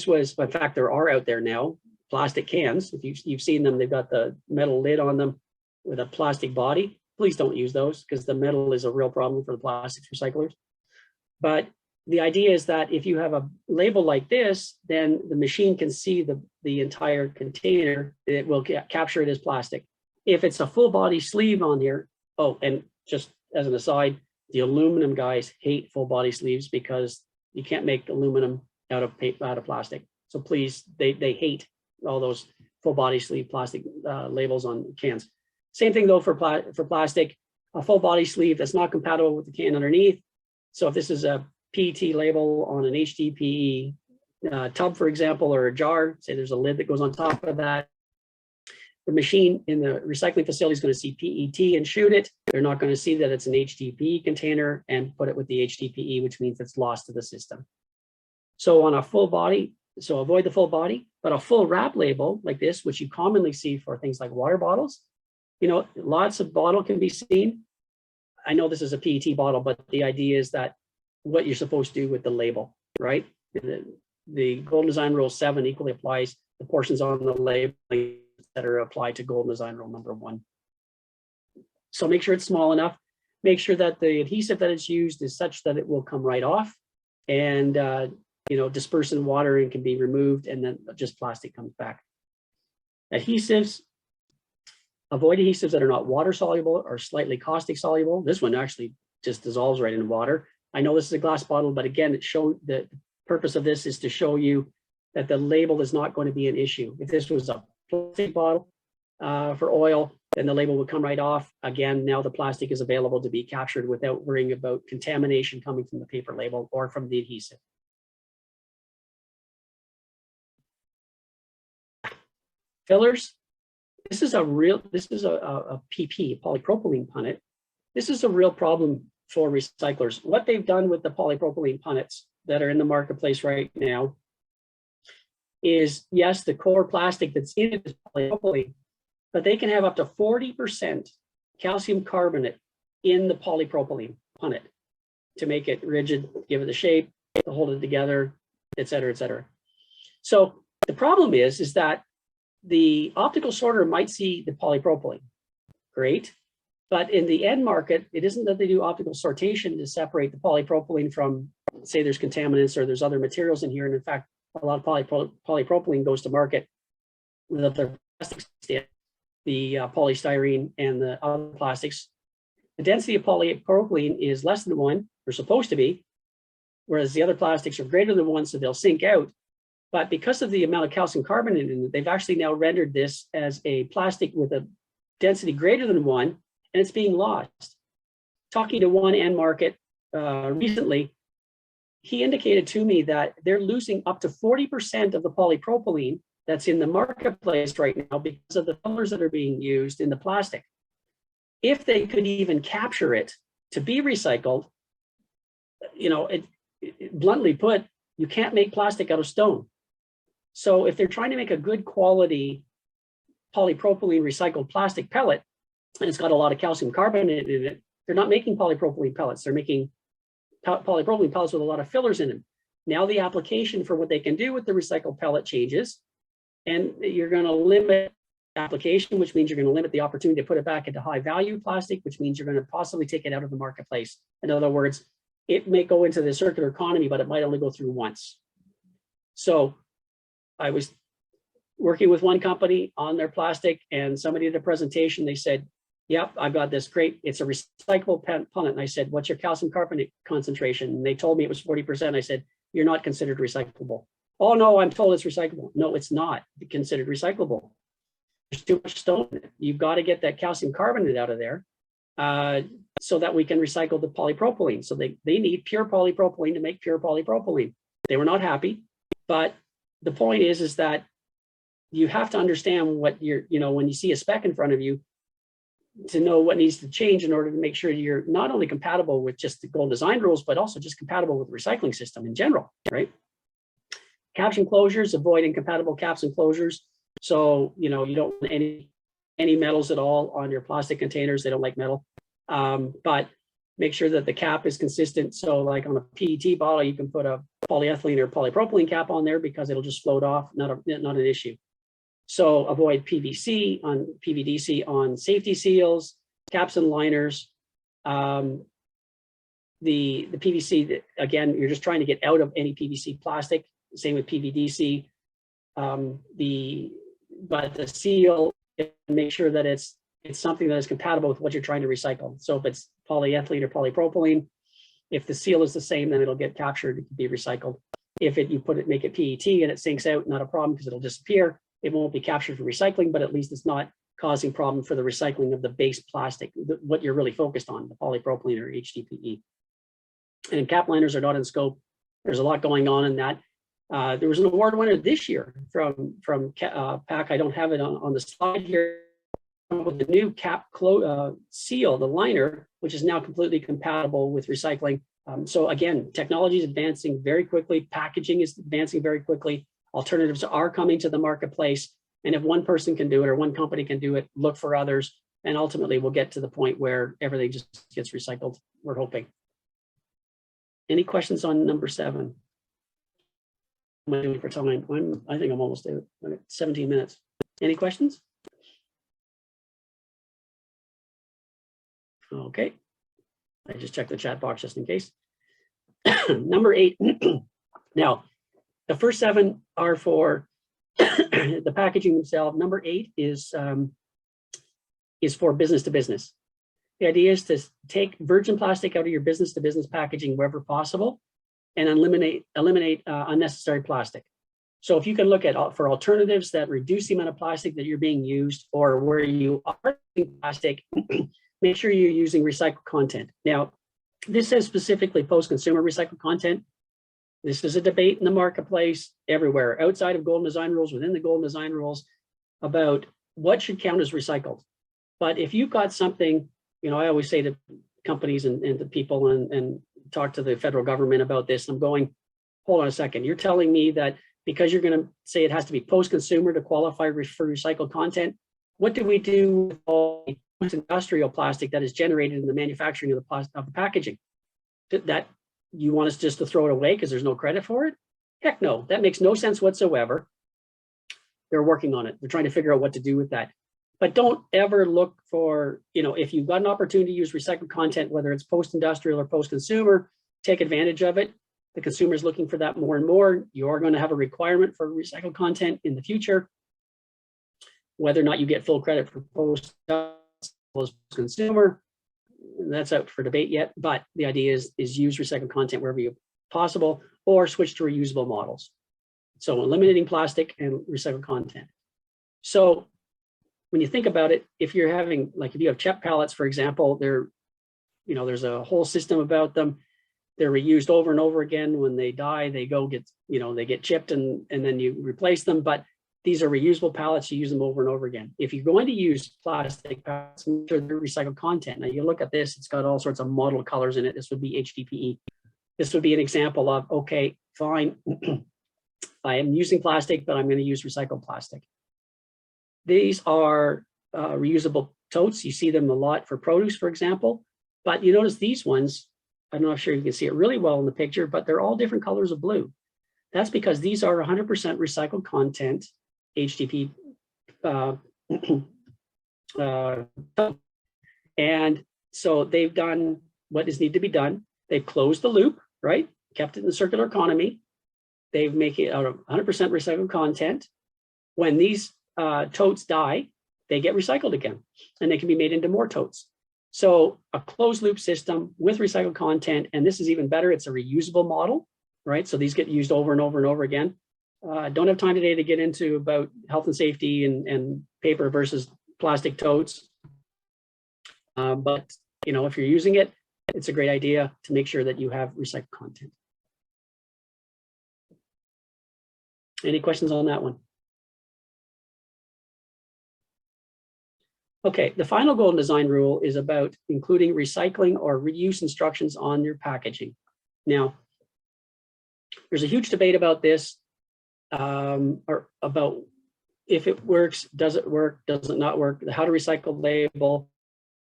was, in fact, there are out there now plastic cans. If you've seen them, they've got the metal lid on them with a plastic body. Please don't use those because the metal is a real problem for the plastics recyclers. But the idea is that if you have a label like this, then the machine can see the entire container. It will capture it as plastic. If it's a full body sleeve on here, oh, and just as an aside, the aluminum guys hate full body sleeves because you can't make aluminum out of plastic. So please, they hate all those full body sleeve plastic labels on cans. Same thing though for plastic, a full body sleeve that's not compatible with the can underneath. So if this is a PET label on an HDPE tub, for example, or a jar, say there's a lid that goes on top of that, the machine in the recycling facility is going to see PET and shoot it. They're not going to see that it's an HDPE container and put it with the HDPE, which means it's lost to the system. So on a full body, so avoid the full body, but a full wrap label like this, which you commonly see for things like water bottles, you know, lots of bottle can be seen. I know this is a PET bottle, but the idea is that what you're supposed to do with the label, right? The Golden Design Rule 7 equally applies the portions on the label that are applied to Golden Design Rule number 1. So make sure it's small enough. Make sure that the adhesive that is used is such that it will come right off and you know, disperse in water and can be removed, and then just plastic comes back. Adhesives, avoid adhesives that are not water soluble or slightly caustic soluble. This one actually just dissolves right in water. I know this is a glass bottle, but again, the purpose of this is to show you that the label is not going to be an issue. If this was a plastic bottle for oil, then the label would come right off. Again, now the plastic is available to be captured without worrying about contamination coming from the paper label or from the adhesive. Fillers. This is a PP, polypropylene punnet. This is a real problem for recyclers. What they've done with the polypropylene punnets that are in the marketplace right now is, yes, the core plastic that's in it is polypropylene, but they can have up to 40% calcium carbonate in the polypropylene punnet to make it rigid, give it the shape, to hold it together, et cetera, et cetera. So the problem is that the optical sorter might see the polypropylene, great, but in the end market, it isn't that they do optical sortation to separate the polypropylene from, say, there's contaminants or there's other materials in here. And in fact, a lot of polypropylene goes to market with other plastics, the polystyrene and the other plastics. The density of polypropylene is less than 1, or supposed to be, whereas the other plastics are greater than 1, so they'll sink out. But because of the amount of calcium carbonate in it, they've actually now rendered this as a plastic with a density greater than 1, and it's being lost. Talking to one end market recently, he indicated to me that they're losing up to 40% of the polypropylene that's in the marketplace right now because of the fillers that are being used in the plastic. If they could even capture it to be recycled, you know, bluntly put, you can't make plastic out of stone. So if they're trying to make a good quality polypropylene recycled plastic pellet, and it's got a lot of calcium carbonate in it, they're not making polypropylene pellets. They're making polypropylene pellets with a lot of fillers in them. Now the application for what they can do with the recycled pellet changes, and you're going to limit application, which means you're going to limit the opportunity to put it back into high value plastic, which means you're going to possibly take it out of the marketplace. In other words, it may go into the circular economy, but it might only go through once. So I was working with one company on their plastic, and somebody did a presentation. They said, yep, I've got this great, it's a recyclable punnet. And I said, what's your calcium carbonate concentration? And they told me it was 40%. I said, you're not considered recyclable. Oh no, I'm told it's recyclable. No, it's not considered recyclable. There's too much stone in it. You've got to get that calcium carbonate out of there so that we can recycle the polypropylene. So they need pure polypropylene to make pure polypropylene. They were not happy, but the point is that you have to understand what you're, you know, when you see a spec in front of you, to know what needs to change in order to make sure you're not only compatible with just the gold design rules, but also just compatible with the recycling system in general, right? Caps and closures, avoid incompatible caps and closures. So, you know, you don't want any metals at all on your plastic containers. They don't like metal, but make sure that the cap is consistent. So like on a PET bottle, you can put a polyethylene or polypropylene cap on there because it'll just float off, not an issue. So avoid Pvdc on safety seals, caps and liners. The PVC, again, you're just trying to get out of any PVC plastic. Same with Pvdc. But the seal, make sure that it's something that is compatible with what you're trying to recycle. So if it's polyethylene or polypropylene, if the seal is the same, then it'll get captured, it can be recycled. If make it PET and it sinks out, not a problem because it'll disappear. It won't be captured for recycling, but at least it's not causing problem for the recycling of the base plastic, what you're really focused on, the polypropylene or HDPE. And cap liners are not in scope. There's a lot going on in that. There was an award winner this year from PAC. I don't have it on the slide here. With the new cap seal, the liner, which is now completely compatible with recycling. So again, technology is advancing very quickly. Packaging is advancing very quickly. Alternatives are coming to the marketplace. And if one person can do it or one company can do it, look for others. And ultimately we'll get to the point where everything just gets recycled, we're hoping. Any questions on number 7? What am I doing for time? I think I'm almost there. 17 minutes. Any questions? Okay. I just checked the chat box just in case. Number 8. Now, the first 7 are for the packaging themselves. Number 8 is for business to business. The idea is to take virgin plastic out of your business to business packaging wherever possible and eliminate unnecessary plastic. So if you can look at for alternatives that reduce the amount of plastic that you're being used, or where you are plastic, make sure you're using recycled content. Now, this says specifically post-consumer recycled content. This is a debate in the marketplace everywhere, outside of golden design rules, within the golden design rules, about what should count as recycled. But if you've got something, you know, I always say to companies and to people and talk to the federal government about this, I'm going, hold on a second, you're telling me that because you're going to say it has to be post-consumer to qualify for recycled content, what do we do with all the industrial plastic that is generated in the manufacturing of the packaging? That you want us just to throw it away because there's no credit for it? Heck no, that makes no sense whatsoever. They're working on it. They're trying to figure out what to do with that. But don't ever look for, you know, if you've got an opportunity to use recycled content, whether it's post-industrial or post-consumer, take advantage of it. The consumer is looking for that more and more. You are going to have a requirement for recycled content in the future. Whether or not you get full credit for post-consumer, that's out for debate yet. But the idea is use recycled content wherever you possible, or switch to reusable models. So eliminating plastic and recycled content. So when you think about it, if you're having, like if you have CHEP pallets, for example, they're, you know, there's a whole system about them. They're reused over and over again. When they die, they go get, you know, they get chipped and then you replace them. But these are reusable pallets. You use them over and over again. If you're going to use plastic pallets, make sure they're recycled content. Now you look at this, it's got all sorts of model colors in it. This would be HDPE. This would be an example of, okay, fine. I am using plastic, but I'm going to use recycled plastic. These are reusable totes. You see them a lot for produce, for example. But you notice these ones, I'm not sure you can see it really well in the picture, but they're all different colors of blue. That's because these are 100% recycled content, HDPE. And so they've done what is need to be done. They've closed the loop, right? Kept it in the circular economy. They've made it out of 100% recycled content. When these totes die, they get recycled again, and they can be made into more totes. So a closed loop system with recycled content, and this is even better, it's a reusable model, right? So these get used over and over and over again. Don't have time today to get into about health and safety and paper versus plastic totes. But you know, if you're using it, it's a great idea to make sure that you have recycled content. Any questions on that one? Okay, the final golden design rule is about including recycling or reuse instructions on your packaging. Now, there's a huge debate about this, or about if it works, does it work, does it not work, how to recycle label.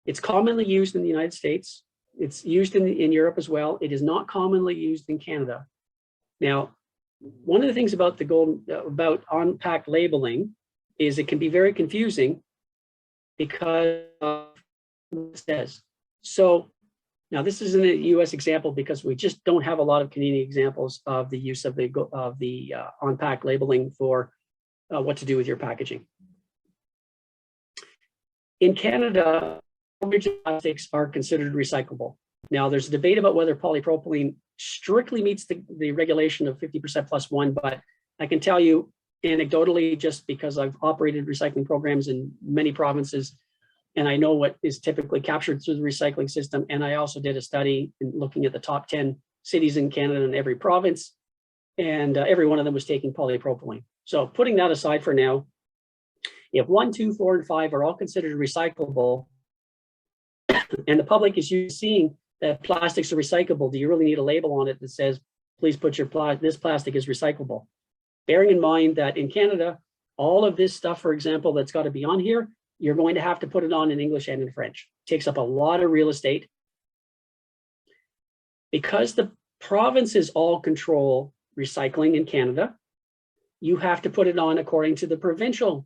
It's commonly used in the United States. It's used in Europe as well. It is not commonly used in Canada. Now, one of the things about about on-pack labeling is it can be very confusing because of what it says. So now this isn't a US example because we just don't have a lot of Canadian examples of the use of the on-pack labeling for what to do with your packaging. In Canada, rigid plastics are considered recyclable. Now there's a debate about whether polypropylene strictly meets the regulation of 50% plus one, but I can tell you anecdotally, just because I've operated recycling programs in many provinces, and I know what is typically captured through the recycling system. And I also did a study in looking at the top 10 cities in Canada in every province, and every one of them was taking polypropylene. So putting that aside for now, if 1, 2, 4, and 5 are all considered recyclable, and the public is used to seeing that plastics are recyclable, do you really need a label on it that says, please put your this plastic is recyclable? Bearing in mind that in Canada, all of this stuff, for example, that's got to be on here, you're going to have to put it on in English and in French. It takes up a lot of real estate. Because the provinces all control recycling in Canada, you have to put it on according to the provincial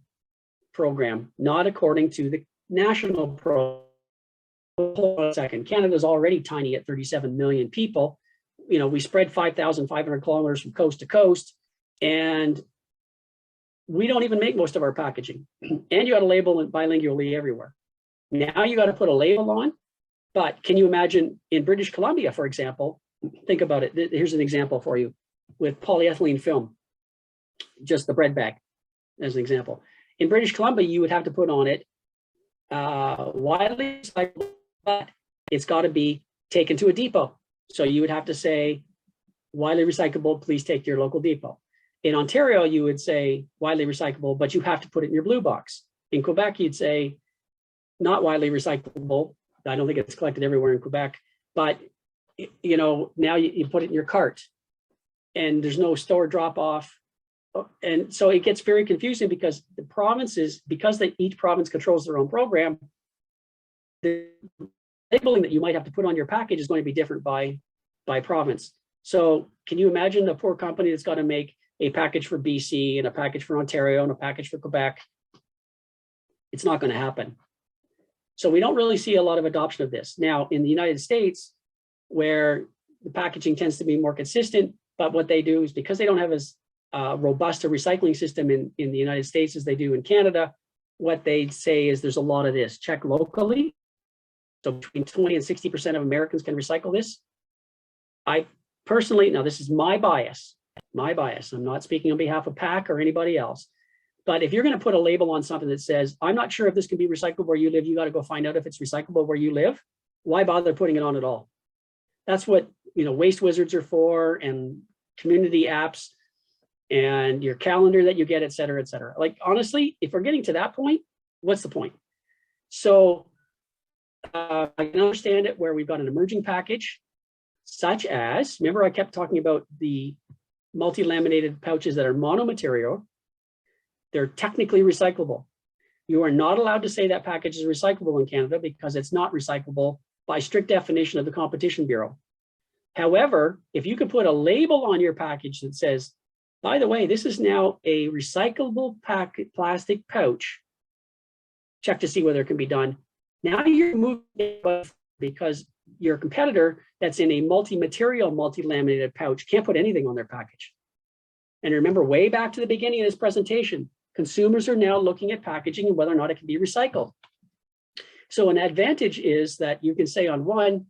program, not according to the national program. Hold on a second. Canada's already tiny at 37 million people. You know, we spread 5,500 kilometers from coast to coast, and we don't even make most of our packaging. And you got to label it bilingually everywhere. Now you got to put a label on, but can you imagine in British Columbia, for example, think about it. Here's an example for you with polyethylene film, just the bread bag as an example. In British Columbia, you would have to put on it widely recyclable, but it's got to be taken to a depot. So you would have to say, widely recyclable, please take to your local depot. In Ontario, you would say widely recyclable, but you have to put it in your blue box. In Quebec, you'd say not widely recyclable. I don't think it's collected everywhere in Quebec, but you know, now you put it in your cart and there's no store drop off. And so it gets very confusing because the provinces, because each province controls their own program, the labeling that you might have to put on your package is going to be different by province. So can you imagine a poor company that's got to make a package for BC and a package for Ontario and a package for Quebec? It's not going to happen. So we don't really see a lot of adoption of this. Now, in the United States, where the packaging tends to be more consistent, but what they do is because they don't have as robust a recycling system in the United States as they do in Canada, what they say is there's a lot of this. Check locally. So between 20 and 60% of Americans can recycle this. I personally, now this is my bias. I'm not speaking on behalf of PAC or anybody else. But if you're going to put a label on something that says, I'm not sure if this can be recyclable where you live, you got to go find out if it's recyclable where you live. Why bother putting it on at all? That's what, you know, waste wizards are for, and community apps and your calendar that you get, et cetera, et cetera. Like, honestly, if we're getting to that point, what's the point? So I can understand it where we've got an emerging package, such as, remember I kept talking about the multi-laminated pouches that are monomaterial. They're technically recyclable. You are not allowed to say that package is recyclable in Canada because it's not recyclable by strict definition of the Competition Bureau. However, if you could put a label on your package that says, by the way, this is now a recyclable plastic pouch, check to see whether it can be done. Now you're moving, because your competitor that's in a multi-material, multi-laminated pouch can't put anything on their package. And remember, way back to the beginning of this presentation, consumers are now looking at packaging and whether or not it can be recycled. So an advantage is that you can say on one,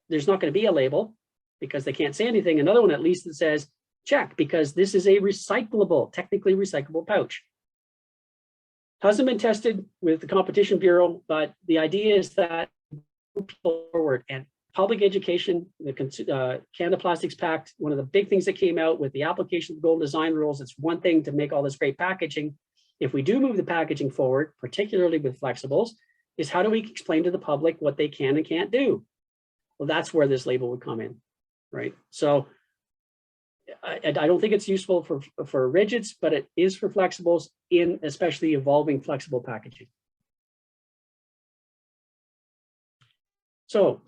there's not going to be a label because they can't say anything. Another one, at least, that says, check, because this is a recyclable, technically recyclable pouch. Hasn't been tested with the Competition Bureau, but the idea is that people forward, and public education, the Canada Plastics Pact, one of the big things that came out with the application of Golden Design Rules, it's one thing to make all this great packaging. If we do move the packaging forward, particularly with flexibles, is how do we explain to the public what they can and can't do? Well, that's where this label would come in, right? So I don't think it's useful for rigids, but it is for flexibles, in especially evolving flexible packaging. So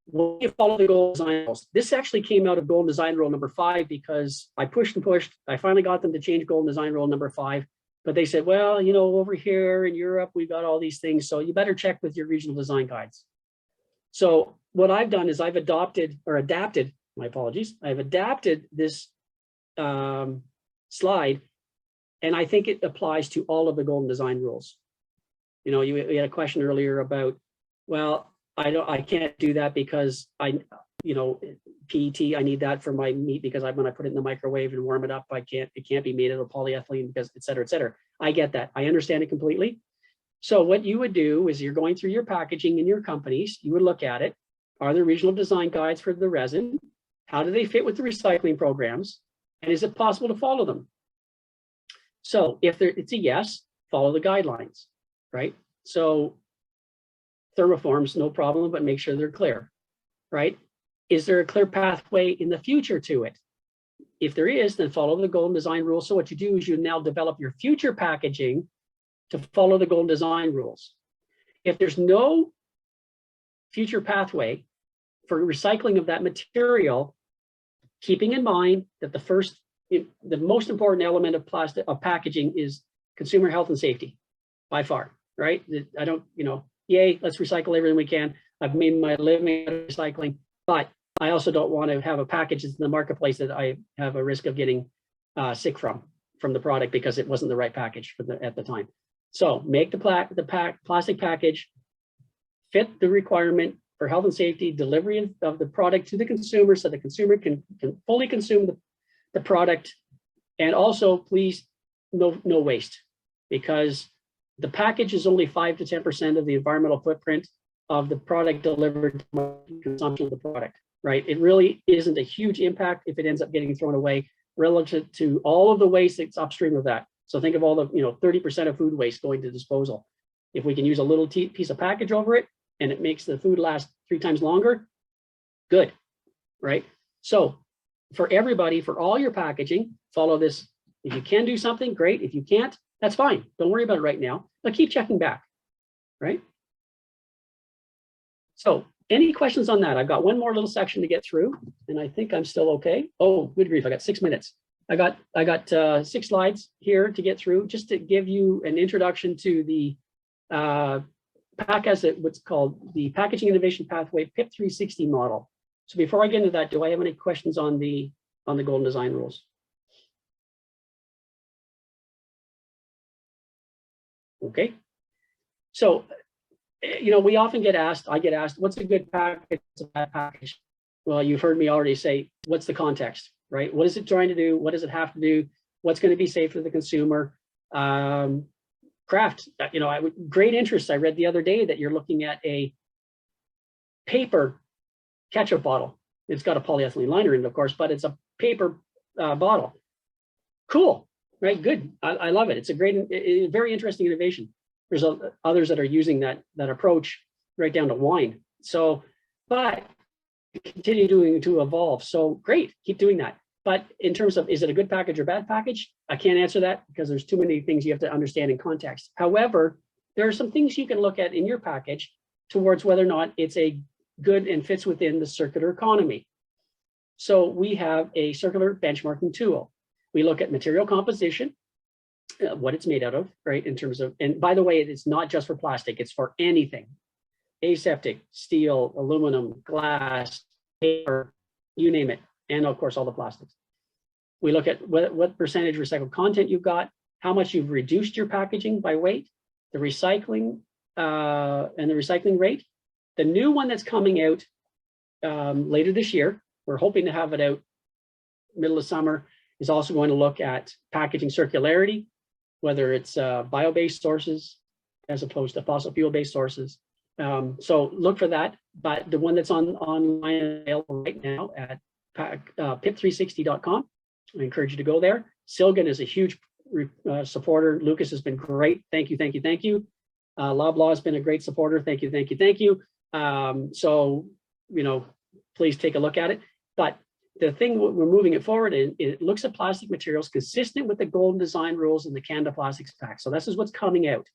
when you follow the Golden Design Rules, this actually came out of Golden Design Rule number 5 because I pushed and pushed. I finally got them to change Golden Design Rule number 5, but they said, well, you know, over here in Europe, we've got all these things, so you better check with your regional design guides. So what I've done is I've adapted, my apologies, I've adapted this slide, and I think it applies to all of the Golden Design Rules. You know, we had a question earlier about, well, I can't do that because you know, PET, I need that for my meat because when I put it in the microwave and warm it up, it can't be made out of polyethylene because et cetera, et cetera. I get that. I understand it completely. So what you would do is you're going through your packaging in your companies, you would look at it. Are there regional design guides for the resin? How do they fit with the recycling programs? And is it possible to follow them? So if it's a yes, follow the guidelines, right? So thermoforms, no problem, but make sure they're clear, right? Is there a clear pathway in the future to it? If there is, then follow the Golden Design Rules. So what you do is you now develop your future packaging to follow the Golden Design Rules. If there's no future pathway for recycling of that material, keeping in mind that the most important element of packaging is consumer health and safety, by far, right? I don't, you know, yay, let's recycle everything we can. I've made my living out of recycling, but I also don't want to have a package in the marketplace that I have a risk of getting sick from the product because it wasn't the right package at the time. So make the plastic package fit the requirement for health and safety, delivery of the product to the consumer so the consumer can fully consume the product. And also, please, no waste, because The package is only 5 to 10% of the environmental footprint of the product delivered to consumption of the product, right? It really isn't a huge impact if it ends up getting thrown away relative to all of the waste that's upstream of that. So think of all the, 30% of food waste going to disposal. If we can use a little piece of package over it and it makes the food last 3 times longer, good, right? So for everybody, for all your packaging, follow this. If you can do something, great. If you can't, that's fine. Don't worry about it right now, but keep checking back, right? So any questions on that? I've got one more little section to get through and I think I'm still okay. Oh, good grief, I got 6 minutes. I got 6 slides here to get through just to give you an introduction to the PAC as what's called the Packaging Innovation Pathway PIP 360 model. So before I get into that, do I have any questions on the golden design rules? Okay. So, we often get asked, I get asked, what's a good package, what's a bad package? Well, you've heard me already say, what's the context, right? What is it trying to do? What does it have to do? What's going to be safe for the consumer? Craft, great interest. I read the other day that you're looking at a paper ketchup bottle. It's got a polyethylene liner in it, of course, but it's a paper bottle. Cool, right? Good. I love it. It's a very interesting innovation. There's others that are using that approach right down to wine. So, but continue to evolve. So great, keep doing that. But in terms of, is it a good package or bad package? I can't answer that because there's too many things you have to understand in context. However, there are some things you can look at in your package towards whether or not it's a good and fits within the circular economy. So we have a circular benchmarking tool. We look at material composition, what it's made out of, right? In terms of, and by the way, it's not just for plastic, it's for anything. Aseptic, steel, aluminum, glass, paper, you name it. And of course, all the plastics. We look at what percentage recycled content you've got, how much you've reduced your packaging by weight, the recycling and the recycling rate. The new one that's coming out later this year, we're hoping to have it out middle of summer, is also going to look at packaging circularity, whether it's bio-based sources as opposed to fossil fuel-based sources. So look for that. But the one that's online available right now at pip360.com, I encourage you to go there. Silgan is a huge supporter. Lucas has been great. Thank you, thank you, thank you. Loblaw has been a great supporter. Thank you, thank you, thank you. So, please take a look at it. But the thing we're moving it forward in, it looks at plastic materials consistent with the golden design rules in the Canada Plastics Pact. So this is what's coming out.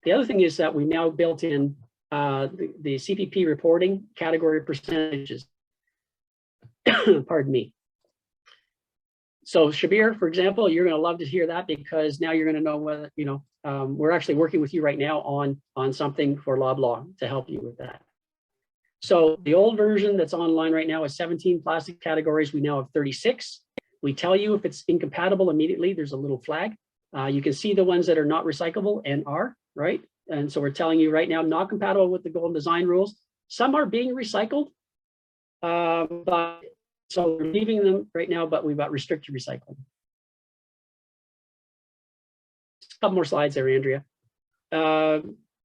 The other thing is that we now built in the CPP reporting category percentages. Pardon me. So Shabir, for example, you're going to love to hear that because now you're going to know whether, we're actually working with you right now on something for Loblaw to help you with that. So the old version that's online right now is 17 plastic categories. We now have 36. We tell you if it's incompatible immediately. There's a little flag. You can see the ones that are not recyclable and are, right? And so we're telling you right now, not compatible with the golden design rules. Some are being recycled, but so we're leaving them right now, but we've got restricted recycling. A couple more slides there, Andrea.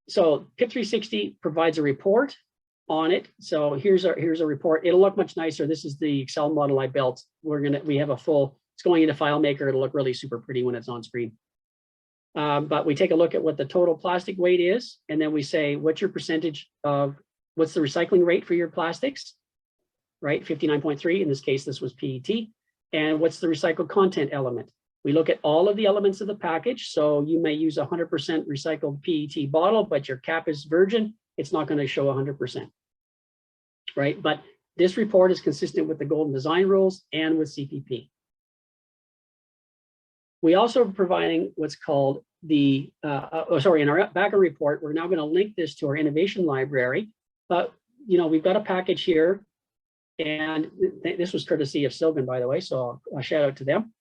So PIP 360 provides a report on it. So here's a report. It'll look much nicer. This is the Excel model I built. We have a full, it's going into FileMaker. It'll look really super pretty when it's on screen. But we take a look at what the total plastic weight is, and then we say, what's your percentage of, what's the recycling rate for your plastics, right? 59.3, in this case, this was PET. And what's the recycled content element? We look at all of the elements of the package. So you may use 100% recycled PET bottle, but your cap is virgin. It's not going to show 100%, right? But this report is consistent with the golden design rules and with CPP. We also are providing what's called the, in our backer report, we're now going to link this to our innovation library. But, we've got a package here, and this was courtesy of Silgan, by the way, so I'll shout out to them.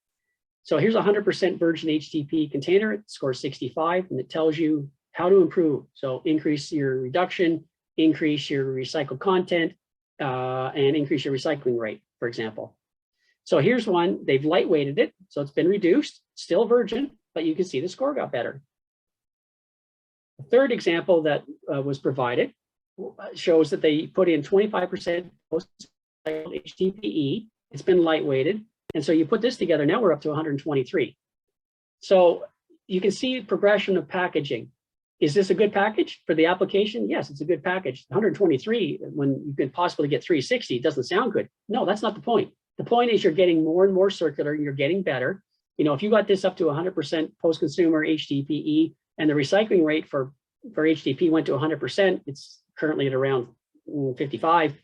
So here's a 100% virgin HDP container. It scores 65, and it tells you how to improve. So increase your reduction, increase your recycled content, and increase your recycling rate, for example. So here's one, they've lightweighted it. So it's been reduced, still virgin, but you can see the score got better. The third example that was provided shows that they put in 25% post-recycled HDPE. It's been lightweighted. And so you put this together, now we're up to 123. So you can see progression of packaging. Is this a good package for the application? Yes, it's a good package. 123, when you can possibly get 360, it doesn't sound good. No, that's not the point. The point is you're getting more and more circular, you're getting better. You know, if you got this up to 100% post-consumer HDPE and the recycling rate for HDPE went to 100%, it's currently at around 55.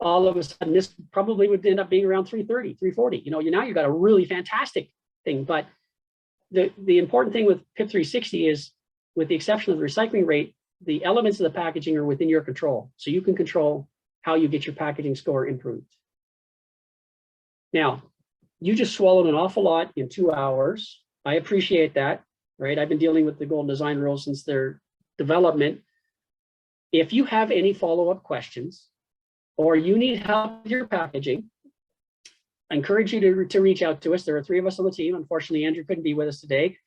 All of a sudden, this probably would end up being around 330, 340. You know, now you've got a really fantastic thing. But the important thing with PIP 360 is, with the exception of the recycling rate, the elements of the packaging are within your control. So you can control how you get your packaging score improved. Now, you just swallowed an awful lot in 2 hours. I appreciate that, right? I've been dealing with the Golden Design Rules since their development. If you have any follow-up questions, or you need help with your packaging, I encourage you to reach out to us. There are 3 of us on the team. Unfortunately, Andrew couldn't be with us today.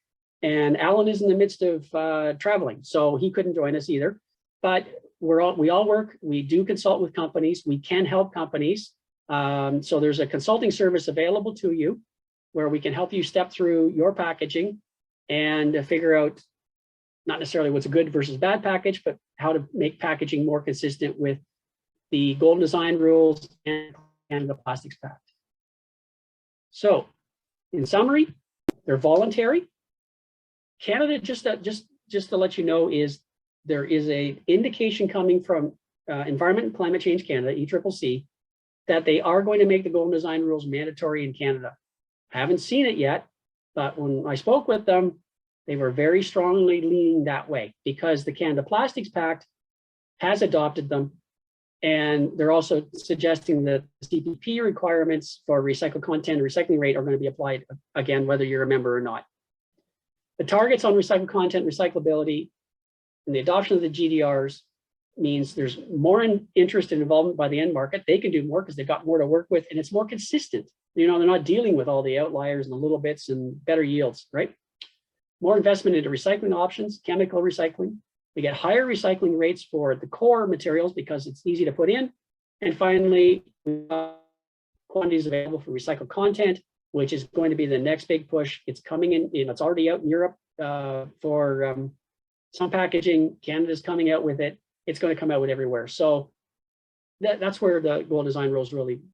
And Alan is in the midst of traveling, so he couldn't join us either. But we all work, we do consult with companies, we can help companies. So there's a consulting service available to you where we can help you step through your packaging and figure out not necessarily what's a good versus bad package, but how to make packaging more consistent with the Golden Design Rules and Canada Plastics Pact. So in summary, they're voluntary. Canada, just to let you know, there is a indication coming from Environment and Climate Change Canada, ECCC, that they are going to make the Golden Design Rules mandatory in Canada. I haven't seen it yet, but when I spoke with them, they were very strongly leaning that way because the Canada Plastics Pact has adopted them. And they're also suggesting that the CPP requirements for recycled content and recycling rate are going to be applied again, whether you're a member or not. The targets on recycled content, recyclability, and the adoption of the GDRs means there's more interest and involvement by the end market. They can do more because they've got more to work with, and it's more consistent. You know, they're not dealing with all the outliers and the little bits and better yields, right? More investment into recycling options, chemical recycling. We get higher recycling rates for the core materials because it's easy to put in. And finally, quantities available for recycled content, which is going to be the next big push. It's coming in, you know, it's already out in Europe for some packaging. Canada's coming out with it. It's going to come out with everywhere. So that's where the Golden Design Rules really